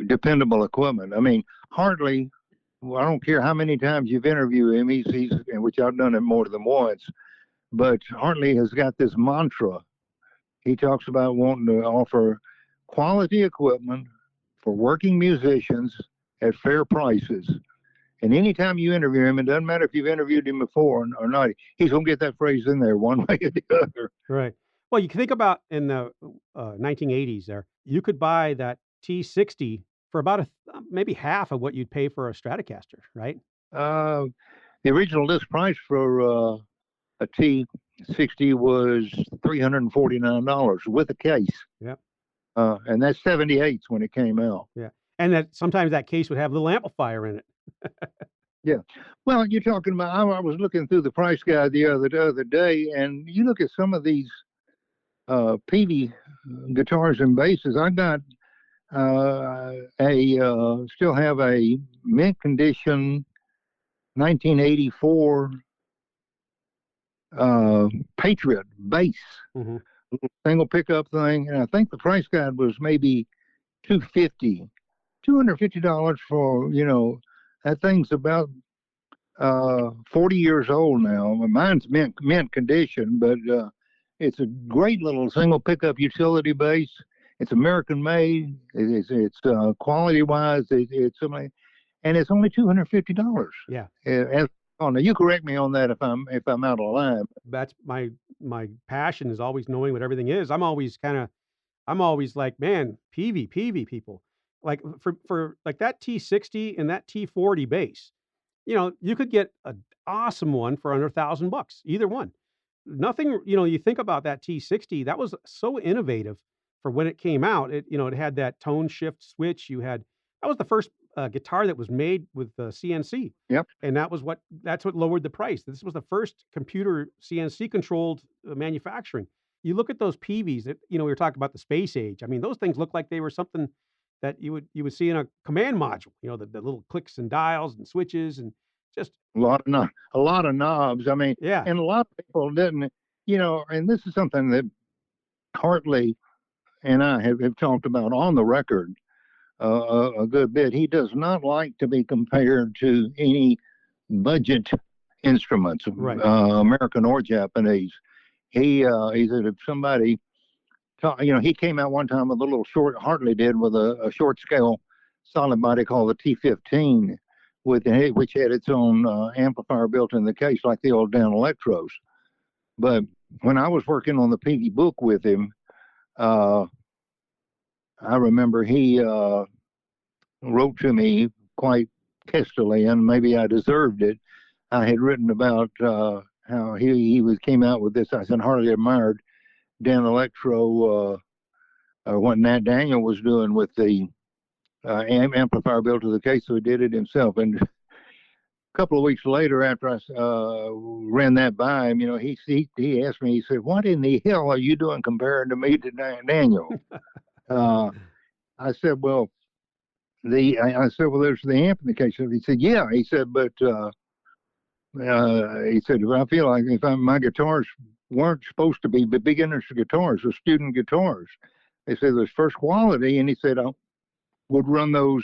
dependable equipment. I mean, Hartley, I don't care how many times you've interviewed him, he's which I've done it more than once, but Hartley has got this mantra. He talks about wanting to offer quality equipment for working musicians at fair prices. And anytime you interview him, it doesn't matter if you've interviewed him before or not, he's going to get that phrase in there one way or the other. Right. Well, you can think about in the 1980s there, you could buy that T60 for about maybe half of what you'd pay for a Stratocaster, right? The original list price for a T60 was $349 with a case. Yeah. And that's 78s when it came out. Yeah. And that sometimes that case would have a little amplifier in it. Yeah. Well, you're talking about, I was looking through the price guide the other day, and you look at some of these Peavey guitars and basses. I got still have a mint condition 1984 Patriot bass, single pickup thing, and I think the price guide was maybe $250 for, that thing's about 40 years old now. Mine's mint condition, but it's a great little single pickup utility bass. It's American made. It's quality wise. It's something, and it's only $250. Yeah. Now you correct me on that if I'm out of line. That's my passion, is always knowing what everything is. I'm always like, man, Peavey people. Like for like that T60 and that T40 bass, you could get an awesome one for under $1,000, either one. nothing, you think about that T60, that was so innovative for when it came out. It had that tone shift switch. That was the first guitar that was made with CNC. Yep. And that's what lowered the price. This was the first computer CNC controlled manufacturing. You look at those Peaveys that, we were talking about the space age. I mean, those things look like they were something that you would see in a command module, the little clicks and dials and switches and just A lot of knobs. I mean, yeah. and a lot of people didn't, and this is something that Hartley and I have talked about on the record a good bit. He does not like to be compared to any budget instruments, Right. American or Japanese. He said if somebody, he came out one time with a little short, Hartley did, with a short scale solid body called the T15, which had its own amplifier built in the case, like the old down electros. But when I was working on the Peavey book with him, I remember he wrote to me quite testily, and maybe I deserved it. I had written about how he came out with this. I said Hartley admired Dan Electro, what Nat Daniel was doing with the amplifier built to the case, so he did it himself. And a couple of weeks later, after I ran that by him, he asked me, he said, "What in the hell are you doing comparing to me to Daniel?" I said, "Well, there's the amp in the case." He said, "Yeah." He said, "But he said, I feel like my guitars weren't supposed to be beginners guitars or student guitars." They said there's first quality, and he said I would run those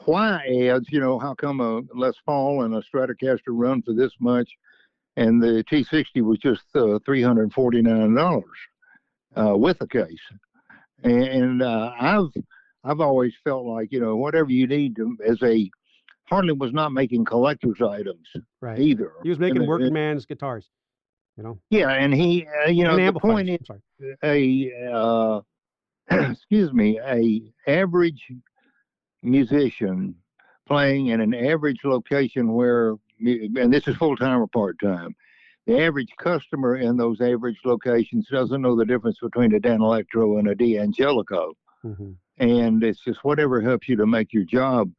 why ads. How come a Les Paul and a Stratocaster run for this much, and the T60 was just $349 with a case. And I've always felt like whatever you need Hartley was not making collector's items Right. either. He was making working man's guitars. Yeah, and he the point is excuse me, a average musician playing in an average location where, and this is full-time or part-time, the average customer in those average locations doesn't know the difference between a Dan Electro and a D'Angelico. Mm-hmm. And it's just whatever helps you to make your job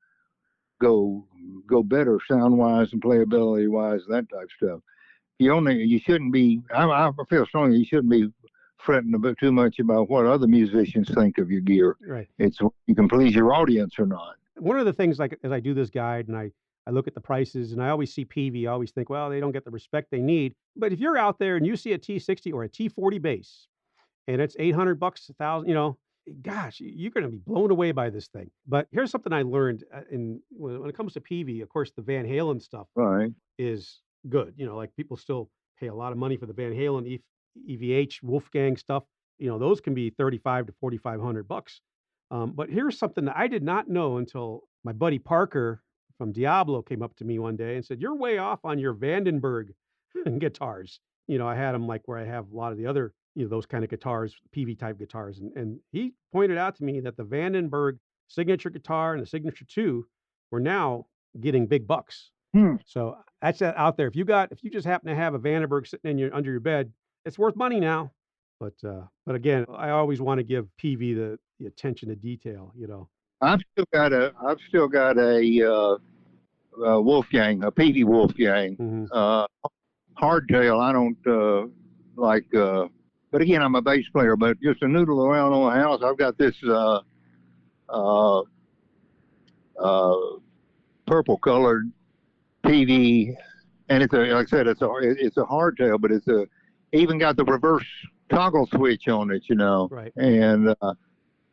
go better sound-wise and playability-wise, that type of stuff. You shouldn't be, I feel strongly, you shouldn't be fretting a bit too much about what other musicians think of your gear. Right. It's you can please your audience or not. One of the things, like as I do this guide and I look at the prices and I always see Peavey, I always think, well, they don't get the respect they need. But if you're out there and you see a T60 or a T40 bass and it's $800, $1,000, gosh, you're going to be blown away by this thing. But here's something I learned when it comes to Peavey. Of course, the Van Halen stuff is good. Like people still pay a lot of money for the Van Halen EVH Wolfgang stuff. Those can be $3,500 to $4,500. But here's something that I did not know until my buddy Parker from Diablo came up to me one day and said, "You're way off on your Vandenberg guitars." I had them like where I have a lot of the other, those kind of guitars, Peavey type guitars. And he pointed out to me that the Vandenberg signature guitar and the signature 2 were now getting big bucks. So that's out there. If you just happen to have a Vandenberg sitting under your bed, it's worth money now. But again, I always want to give Peavey the attention to detail. I've still got a Wolfgang, a Peavey Wolfgang, hardtail. I don't like, but again, I'm a bass player. But just to noodle around on the house, I've got this purple colored Peavey, and it's like I said, it's a hardtail, but it's even got the reverse toggle switch on it, Right. And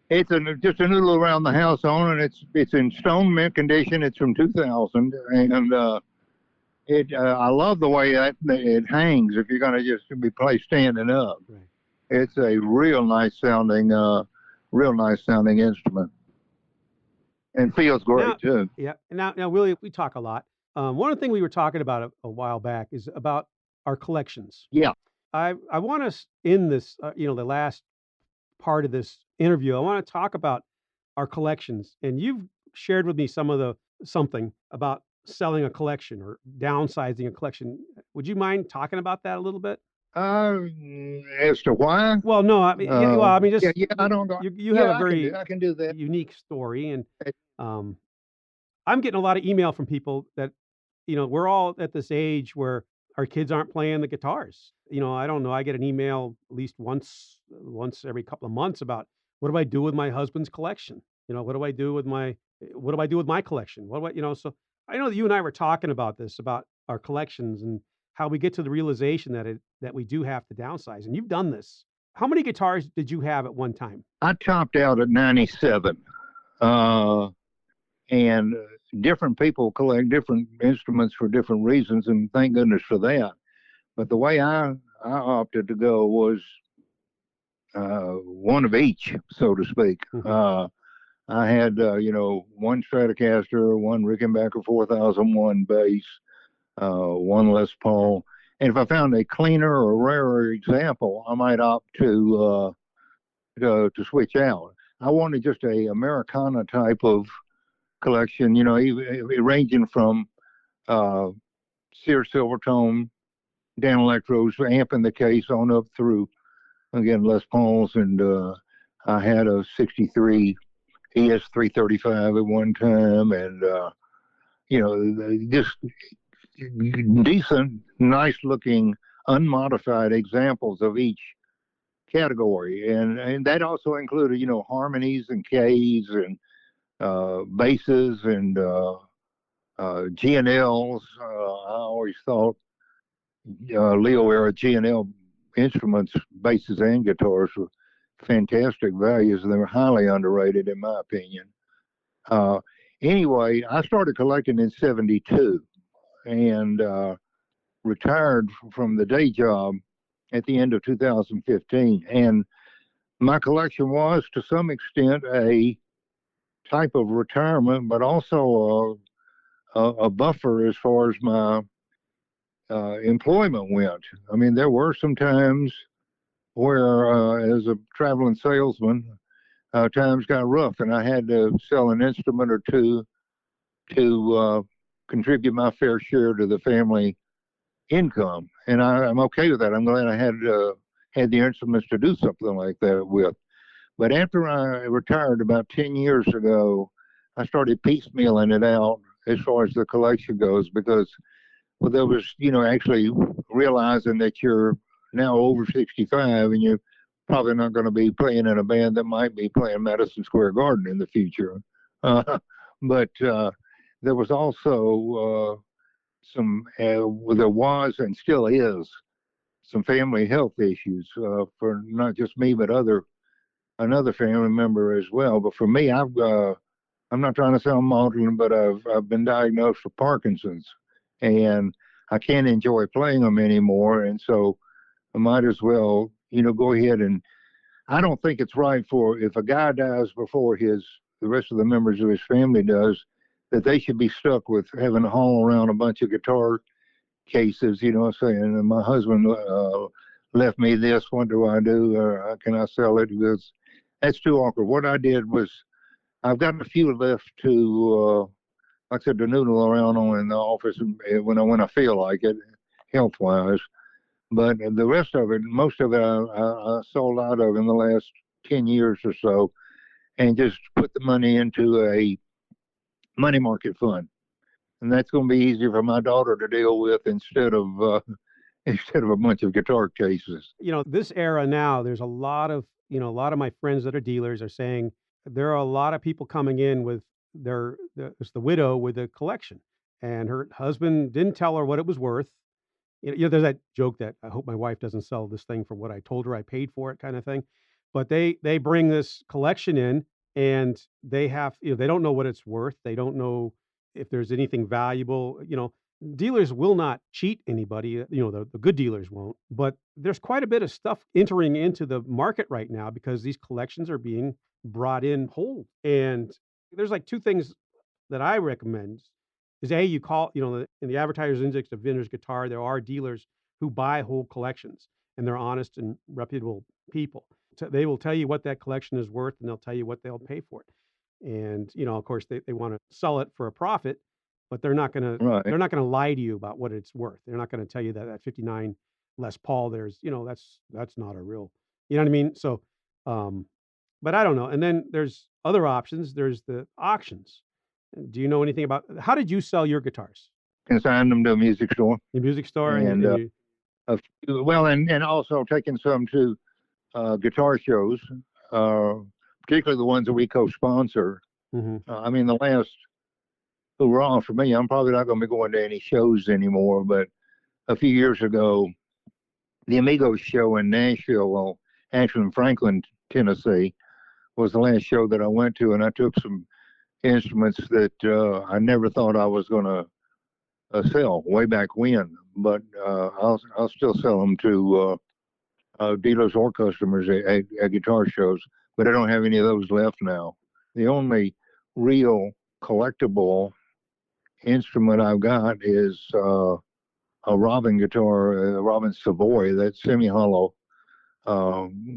it's just a noodle around the house on, and it's in stone mint condition. It's from 2000, and I love the way that it hangs. If you're going to just be placed standing up, right. It's a real nice sounding instrument, and feels great too. Yeah. Now, Willie, we talk a lot. One of the things we were talking about a while back is about our collections. Yeah. I want us in this, the last part of this interview, I want to talk about our collections. And you've shared with me something about selling a collection or downsizing a collection. Would you mind talking about that a little bit? As to why? Well, no, I mean, yeah, well, I mean, Yeah, just yeah, I don't go. you have Yeah, a very I can do that. unique story, and um, I'm getting a lot of email from people that, we're all at this age where our kids aren't playing the guitars. I don't know. I get an email at least once every couple of months about what do I do with my husband's collection? What do I do with my collection? What do so I know that you and I were talking about this, about our collections and how we get to the realization that we do have to downsize. And you've done this. How many guitars did you have at one time? I topped out at 97. Uh, and different people collect different instruments for different reasons, and thank goodness for that. But the way I opted to go was one of each, so to speak. Mhm. I had, one Stratocaster, one Rickenbacker 4001 bass, one Les Paul. And if I found a cleaner or rarer example, I might opt to switch out. I wanted just a Americana type of collection, ranging from uh, Sears Silvertone, Dan Electros, amp in the case on up through, again, Les Pauls. And I had a 63 ES335 at one time. And, just decent, nice looking, unmodified examples of each category. And that also included, harmonies and Ks and basses and G&Ls. I always thought Leo era G&L instruments, basses and guitars were fantastic values, and they were highly underrated in my opinion. Uh, anyway, I started collecting in '72 and retired from the day job at the end of 2015. And my collection was, to some extent, a type of retirement, but also a buffer as far as my employment went. I mean, there were some times where, as a traveling salesman, times got rough, and I had to sell an instrument or two to contribute my fair share to the family income, and I'm okay with that. I'm glad I had the instruments to do something like that with. But after I retired about 10 years ago, I started piecemealing it out as far as the collection goes, because well, there was, actually realizing that you're now over 65 and you're probably not going to be playing in a band that might be playing Madison Square Garden in the future. Uh, but there was also there was and still is some family health issues for not just me, but another family member as well. But for me, I'm not trying to sound maudlin, but I've been diagnosed with Parkinson's, and I can't enjoy playing them anymore. And so I might as well, go ahead. And I don't think it's right for, if a guy dies before the rest of the members of his family does, that they should be stuck with having to haul around a bunch of guitar cases. Saying, and my husband left me this. What do I do? Can I sell it? Because that's too awkward. What I did was, I've got a few left to, like I said, to noodle around on in the office when I feel like it, health wise. But the rest of it, most of it, I sold out of in the last 10 years or so, and just put the money into a money market fund. And that's going to be easier for my daughter to deal with instead of instead of a bunch of guitar cases. This era now, there's a lot of my friends that are dealers are saying there are a lot of people coming in with it's the widow with a collection, and her husband didn't tell her what it was worth. There's that joke that I hope my wife doesn't sell this thing for what I told her I paid for it, kind of thing. But they bring this collection in, and they don't know what it's worth. They don't know if there's anything valuable. Dealers will not cheat anybody. The good dealers won't. But there's quite a bit of stuff entering into the market right now because these collections are being brought in whole. And there's like two things that I recommend is you call, in the advertiser's index of vintage guitar, there are dealers who buy whole collections, and they're honest and reputable people. So they will tell you what that collection is worth, and they'll tell you what they'll pay for it. And, of course, they want to sell it for a profit, but they're not going to Right. they're not going to lie to you about what it's worth. They're not going to tell you that 59 Les Paul, there's, that's not a real, you know what I mean? So, um, but I don't know. And then there's other options. There's the auctions. Do you know anything about how did you sell your guitars? Consigned them to a music store, Your music store and and you well, and also taking some to guitar shows, uh, particularly the ones that we co-sponsor. mhm. I mean, the last hurrah for me, I'm probably not going to be going to any shows anymore, but a few years ago, the Amigos show in Nashville, well, actually in Franklin, Tennessee, was the last show that I went to, and I took some instruments that I never thought I was going to sell way back when, but I'll still sell them to dealers or customers at guitar shows. But I don't have any of those left now. The only real collectible instrument I've got is a Robin guitar, a Robin Savoy, that semi-hollow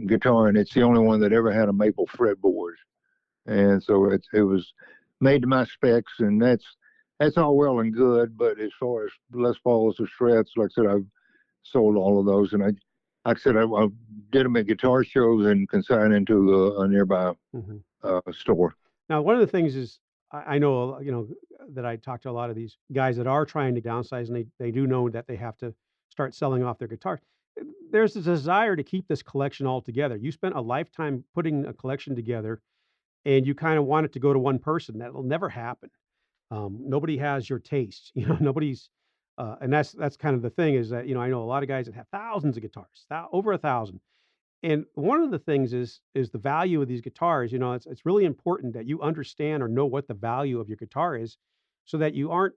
guitar, and it's the only one that ever had a maple fretboard. And so it was made to my specs, and that's all well and good. But as far as Les Pauls or Strats, like I said, I've sold all of those, and like I said, I did them at guitar shows and consigned into a nearby Mhm. store. Now, one of the things is I know, that I talk to a lot of these guys that are trying to downsize, and they do know that they have to start selling off their guitars. There's a desire to keep this collection all together. You spent a lifetime putting a collection together, and you kind of want it to go to one person. That'll never happen. Nobody has your taste. Nobody's, and that's kind of the thing is that I know a lot of guys that have thousands of guitars, over 1,000. And one of the things is the value of these guitars. It's really important that you understand or know what the value of your guitar is, so that you aren't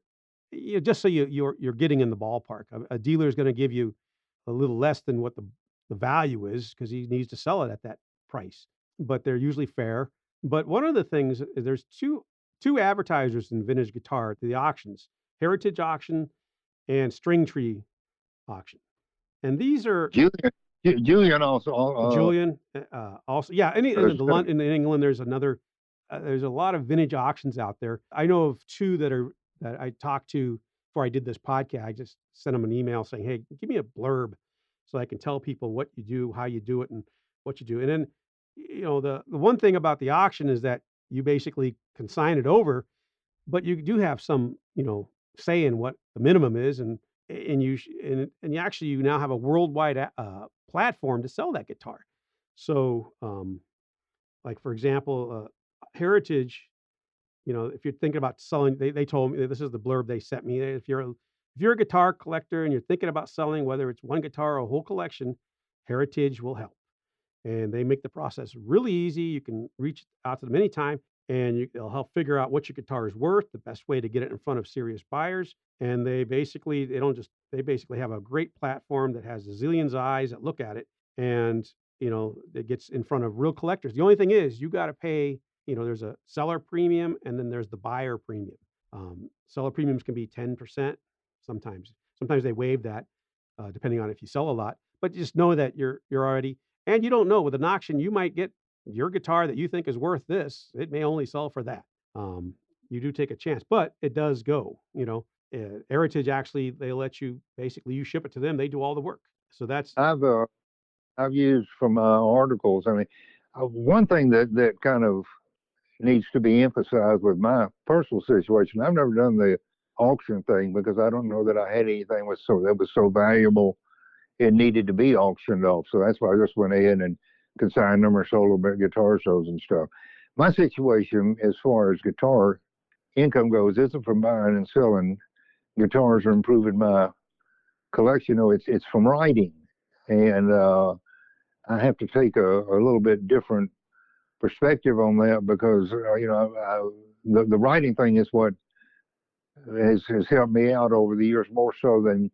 just so you're getting in the ballpark. A dealer is going to give you a little less than what the value is because he needs to sell it at that price. But they're usually fair. But one of the things is there's two advertisers in vintage guitar, the auctions, Heritage Auction and String Tree Auction. And these are Julian also. Julian, also, yeah. In the uh, in England, there's another. There's a lot of vintage auctions out there. I know of two that I talked to before I did this podcast. I just sent them an email saying, "Hey, give me a blurb so I can tell people what you do, how you do it, and what you do." And then, the one thing about the auction is that you basically consign it over, but you do have some, say in what the minimum is, and you actually you now have a worldwide platform to sell that guitar. So, like for example, Heritage, if you're thinking about selling, they told me this is the blurb they sent me. If you're a guitar collector and you're thinking about selling, whether it's one guitar or a whole collection, Heritage will help. And they make the process really easy. You can reach out to them anytime, and they'll help figure out what your guitar is worth, the best way to get it in front of serious buyers. And they basically have a great platform that has zillions of eyes that look at it, and it gets in front of real collectors. The only thing is you got to pay. There's a seller premium, and then there's the buyer premium. Seller premiums can be 10%. Sometimes they waive that, depending on if you sell a lot. But just know that you're already, and you don't know with an auction, you might get your guitar that you think is worth this. It may only sell for that. You do take a chance, but it does go. Heritage actually they let you basically you ship it to them. They do all the work. So that's I've used from articles. I mean, one thing that kind of needs to be emphasized with my personal situation. I've never done the auction thing because I don't know that I had anything that was so valuable it needed to be auctioned off. So that's why I just went ahead and consigned them or sold them at guitar shows and stuff. My situation, as far as guitar income goes, isn't from buying and selling guitars or improving my collection. No, it's from writing, and I have to take a little bit different perspective on that because the writing thing is what has helped me out over the years more so than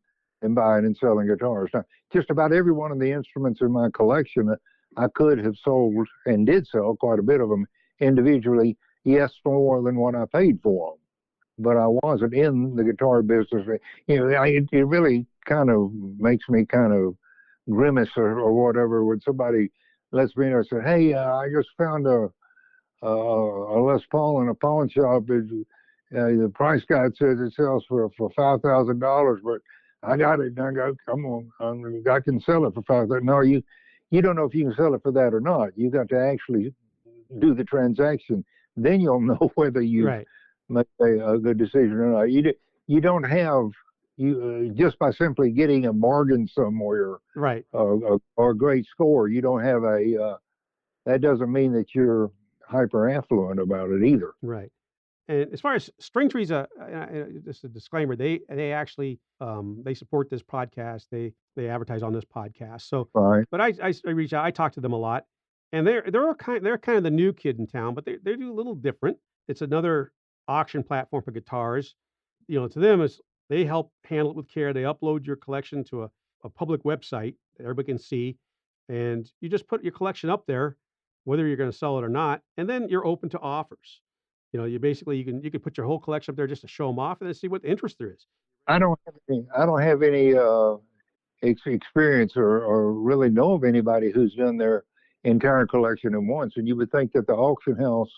buying and selling guitars. Now, just about every one of the instruments in my collection, I could have sold and did sell quite a bit of them individually, yes, more than what I paid for them. But I wasn't in the guitar business. It really kind of makes me kind of grimace or whatever when somebody lets me know and said, "Hey, I just found a Les Paul in a pawn shop. The price guide says it sells for $5,000, but I got it. I go, come on, I can sell it for 5,000. No, you don't know if you can sell it for that or not. You got to actually do the transaction. Then you'll know whether you've Right. made a good decision or not. You don't have just by simply getting a bargain somewhere Right. or a great score. You don't have that doesn't mean that you're hyper affluent about it either. Right. And as far as string trees, just a disclaimer, they actually they support this podcast. They advertise on this podcast. So, Right. but I reach out. I talk to them a lot, and they're kind of the new kid in town, but they do a little different. It's another auction platform for guitars. To them is they help handle it with care. They upload your collection to a public website that everybody can see, and you just put your collection up there, whether you're going to sell it or not, and then you're open to offers. You basically you can put your whole collection up there just to show them off and then see what the interest there is. I don't have any experience or really know of anybody who's done their entire collection at once. And you would think that the auction house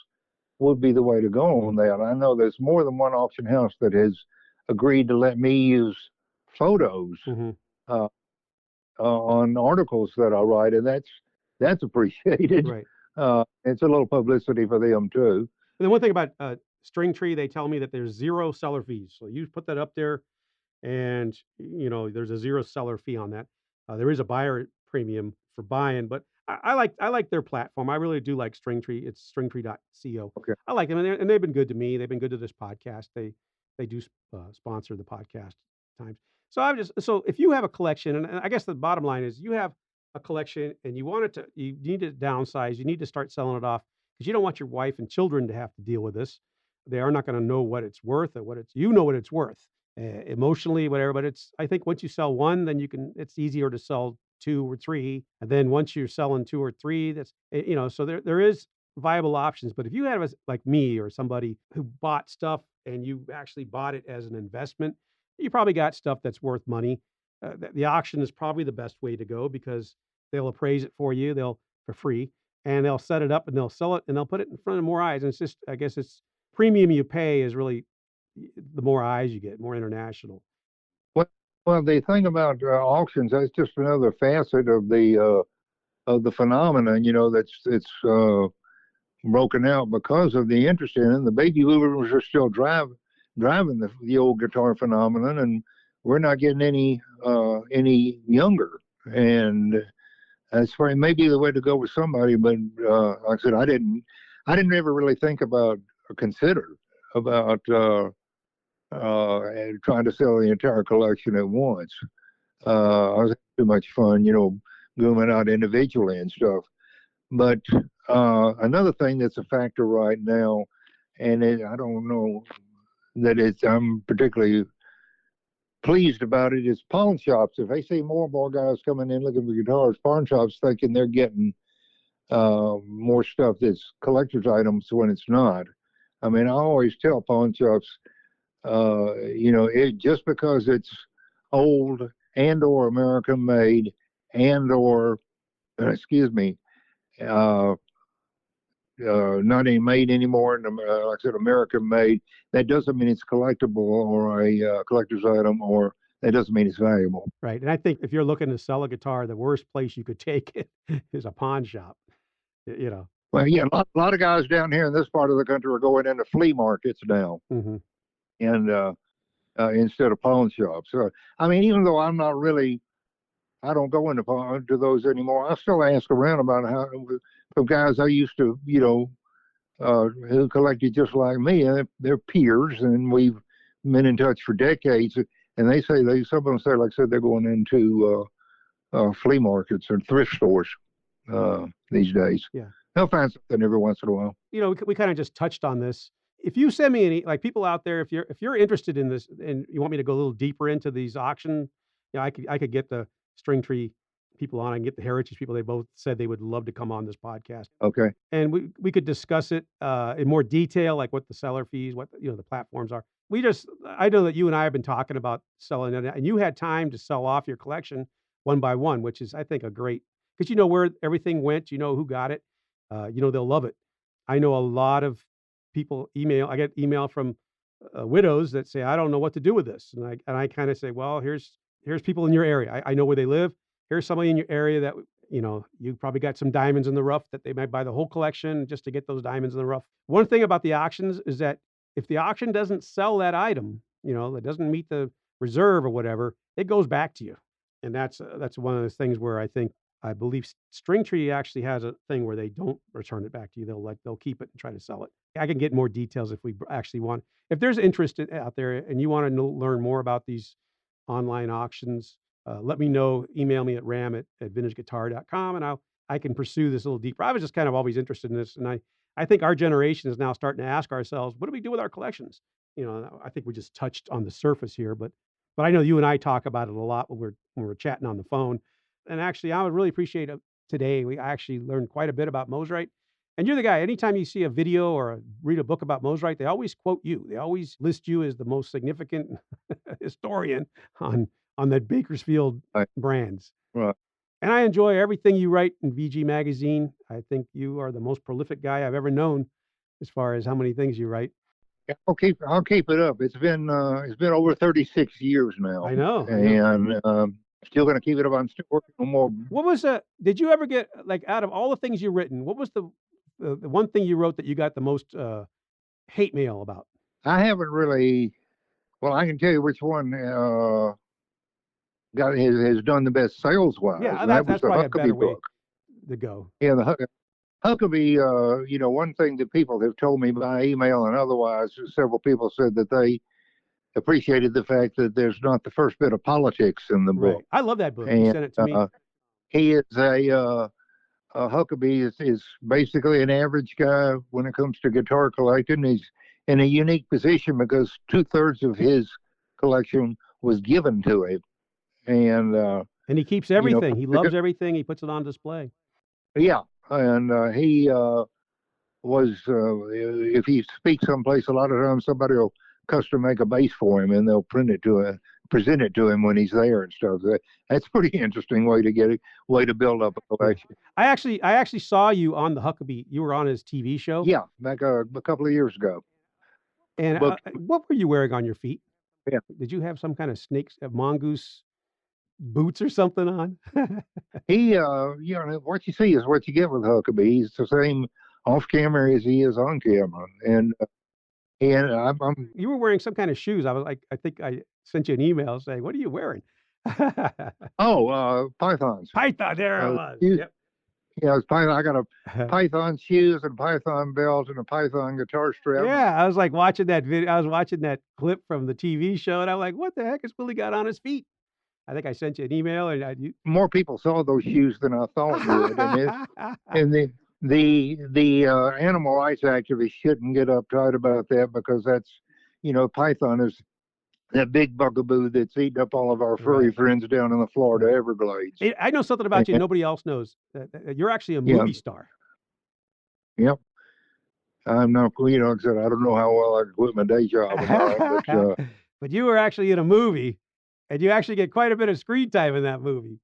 would be the way to go on that. I know there's more than one auction house that has agreed to let me use photos Mhm. on articles that I write, and that's appreciated. Right. It's a little publicity for them too. And then one thing about String Tree, they tell me that there's 0 seller fees. So you put that up there, and there's a 0 seller fee on that. There is a buyer premium for buying, but I like their platform. I really do like String Tree. It's stringtree.co. Okay. I like them, and they've been good to me. They've been good to this podcast. They do sponsor the podcast at times. So if you have a collection, and I guess the bottom line is you have a collection and you need to downsize. You need to start selling it off because you don't want your wife and children to have to deal with this. They are not going to know what it's worth or what it's worth emotionally, whatever. But I think once you sell one, then it's easier to sell 2 or 3. And then once you're selling 2 or 3, so there is viable options. But if you have like me or somebody who bought stuff and you actually bought it as an investment, you probably got stuff that's worth money. The auction is probably the best way to go because they'll appraise it for you. They'll for free and they'll set it up and they'll sell it and they'll put it in front of more eyes. And it's just, I guess it's premium you pay is really the more eyes you get, more international. Well, the thing about auctions, that's just another facet of the phenomenon. It's broken out because of the interest in it. The baby boomers are still driving the old guitar phenomenon, and we're not getting any younger. And that's probably maybe the way to go with somebody. But like I said, I didn't ever really think about or consider about trying to sell the entire collection at once. I was having too much fun, going out individually and stuff. But another thing that's a factor right now, and I don't know that I'm particularly pleased about it, is pawn shops. If they see more and more guys coming in looking for guitars, pawn shops thinking they're getting more stuff that's collector's items when it's not. I mean, I always tell pawn shops, just because it's old and or American made and or, excuse me, not any made anymore, and like I said, American made, that doesn't mean it's collectible or a collector's item, or that doesn't mean it's valuable. Right. And I think if you're looking to sell a guitar, the worst place you could take it is a pawn shop. Well, yeah, a lot of guys down here in this part of the country are going into flea markets now, Mm-hmm. and instead of pawn shops. So, I mean, even though I don't go into those anymore, I still ask around about how from guys I used to, who collected just like me. They're peers, and we've been in touch for decades. And they say some of them say, like I said, they're going into flea markets or thrift stores these days. Yeah. They'll find something every once in a while. We kind of just touched on this. If you send me any, like people out there, if you're interested in this and you want me to go a little deeper into these auction, I could get the String Tree people on. I can get the Heritage people. They both said they would love to come on this podcast. Okay. And we could discuss it in more detail, like what the seller fees, what the platforms are. I know that you and I have been talking about selling it, and you had time to sell off your collection one by one, which is I think a great, because you know where everything went, you know who got it, they'll love it. I know a lot of people I get email from widows that say, I don't know what to do with this. And I kind of say, well, here's here's people in your area. I know where they live. Here's somebody in your area that, you probably got some diamonds in the rough that they might buy the whole collection just to get those diamonds in the rough. One thing about the auctions is that if the auction doesn't sell that item, that doesn't meet the reserve or whatever, it goes back to you. And that's one of those things where I believe Stringtree actually has a thing where they don't return it back to you. They'll keep it and try to sell it. I can get more details if we actually want. If there's interest out there and you want to learn more about these online auctions, let me know. Email me at ram@vintageguitar.com, and I can pursue this a little deeper. I was just kind of always interested in this, and I think our generation is now starting to ask ourselves, what do we do with our collections? I think we just touched on the surface here, but I know you and I talk about it a lot when we're chatting on the phone. And actually, I would really appreciate it today. I actually learned quite a bit about Mosrite. And you're the guy, anytime you see a video or read a book about Mosrite, they always quote you. They always list you as the most significant historian on that Bakersfield brands. Right. And I enjoy everything you write in VG Magazine. I think you are the most prolific guy I've ever known as far as how many things you write. I'll keep it up. It's been over 36 years now. I know. And still going to keep it up. I'm still working on more. What was did you ever get, like, out of all the things you've written, what was the one thing you wrote that you got the most hate mail about? I haven't really. Well, I can tell you which one has done the best sales wise. Yeah, that's probably a better way book to go. Yeah, the Huckabee. One thing that people have told me by email and otherwise, several people said that they appreciated the fact that there's not the first bit of politics in the book. I love that book. You sent it to me. He is Huckabee is basically an average guy when it comes to guitar collecting. He's in a unique position because 2/3 of his collection was given to him, and he keeps everything. He loves everything. He puts it on display. Yeah, and he was if he speaks someplace, a lot of times somebody will custom make a bass for him, and they'll present it to him when he's there and stuff. That's a pretty interesting way to build up a collection. I actually saw you on the Huckabee. You were on his TV show. Yeah, back a couple of years ago. And what were you wearing on your feet? Yeah, did you have some kind of mongoose boots or something on? He, what you see is what you get with Huckabee. He's the same off camera as he is on camera, and I'm. You were wearing some kind of shoes. I think I sent you an email saying, "What are you wearing?" Pythons. Python. There it was. Yep. Yeah, it's Python. I got a Python shoes and a Python belt and a Python guitar strap. Yeah, I was like watching that video. I was watching that clip from the TV show, and I'm like, "What the heck has Willie got on his feet?" I think I sent you an email, and more people saw those shoes than I thought would. And the animal rights activists shouldn't get uptight about that, because that's, Python is that big bugaboo that's eating up all of our furry friends down in the Florida Everglades. I know something about you nobody else knows. You're actually a movie star. Yep. I'm not, like I said, I don't know how well I can quit my day job. But you were actually in a movie, and you actually get quite a bit of screen time in that movie.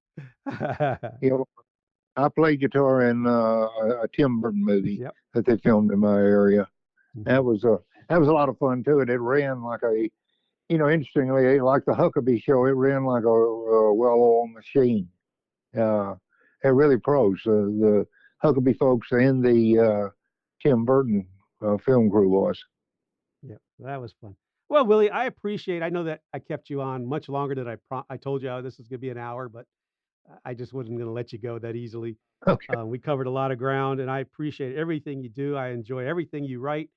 I played guitar in a Tim Burton movie that they filmed in my area. That was a lot of fun too, and it ran like interestingly, like the Huckabee show, it ran like a well-oiled machine. They're really pros. The Huckabee folks and the Tim Burton film crew was. Yeah, that was fun. Well, Willie, I know that I kept you on much longer than I told you this was going to be an hour, but I just wasn't going to let you go that easily. Okay. We covered a lot of ground, and I appreciate everything you do. I enjoy everything you write.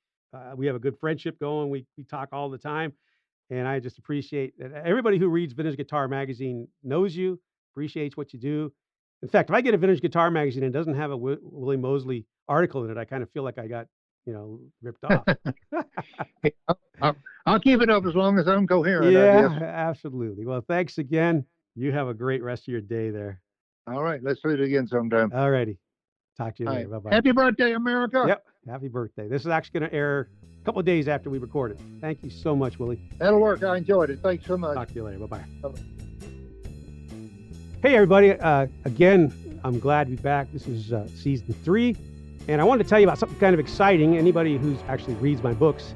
We have a good friendship going. We talk all the time, and I just appreciate that everybody who reads Vintage Guitar Magazine knows you, appreciates what you do. In fact, if I get a Vintage Guitar Magazine and it doesn't have a Willie Moseley article in it, I kind of feel like I got ripped off. I'll keep it up as long as I'm coherent. Yeah, absolutely. Well, thanks again. You have a great rest of your day there. All right. Let's do it again sometime. All righty. Talk to you later. Bye-bye. Happy birthday, America. Yep. Happy birthday. This is actually going to air a couple of days after we record it. Thank you so much, Willie. That'll work. I enjoyed it. Thanks so much. Talk to you later. Bye-bye. Bye-bye. Hey, everybody. Again, I'm glad to be back. This is season 3. And I wanted to tell you about something kind of exciting. Anybody who actually reads my books,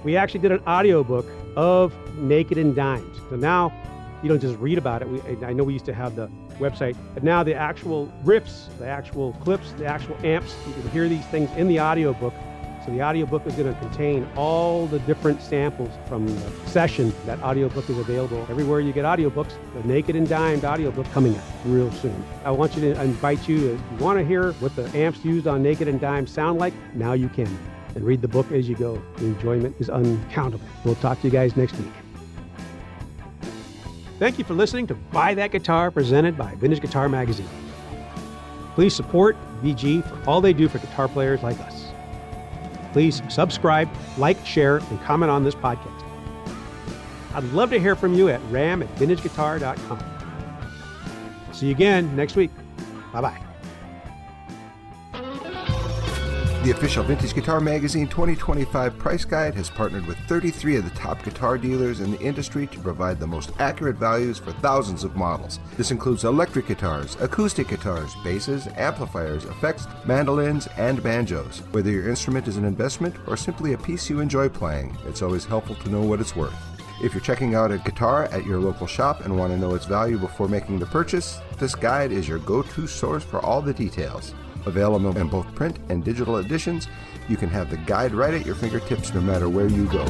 we actually did an audio book of Naked and Dimes. So now You don't just read about it. I know we used to have the website, but now the actual riffs, the actual clips, the actual amps, you can hear these things in the audiobook. So the audiobook is going to contain all the different samples from the session. That audiobook is available everywhere you get audiobooks. The Naked and Dimed audiobook coming out real soon. I want you to invite you, if you want to hear what the amps used on Naked and Dimed sound like, now you can. And read the book as you go. The enjoyment is uncountable. We'll talk to you guys next week. Thank you for listening to Buy That Guitar, presented by Vintage Guitar Magazine. Please support VG for all they do for guitar players like us. Please subscribe, like, share, and comment on this podcast. I'd love to hear from you at ram@vintageguitar.com. See you again next week. Bye-bye. The official Vintage Guitar Magazine 2025 price guide has partnered with 33 of the top guitar dealers in the industry to provide the most accurate values for thousands of models. This includes electric guitars, acoustic guitars, basses, amplifiers, effects, mandolins, and banjos. Whether your instrument is an investment or simply a piece you enjoy playing, it's always helpful to know what it's worth. If you're checking out a guitar at your local shop and want to know its value before making the purchase, this guide is your go-to source for all the details. Available in both print and digital editions, you can have the guide right at your fingertips no matter where you go.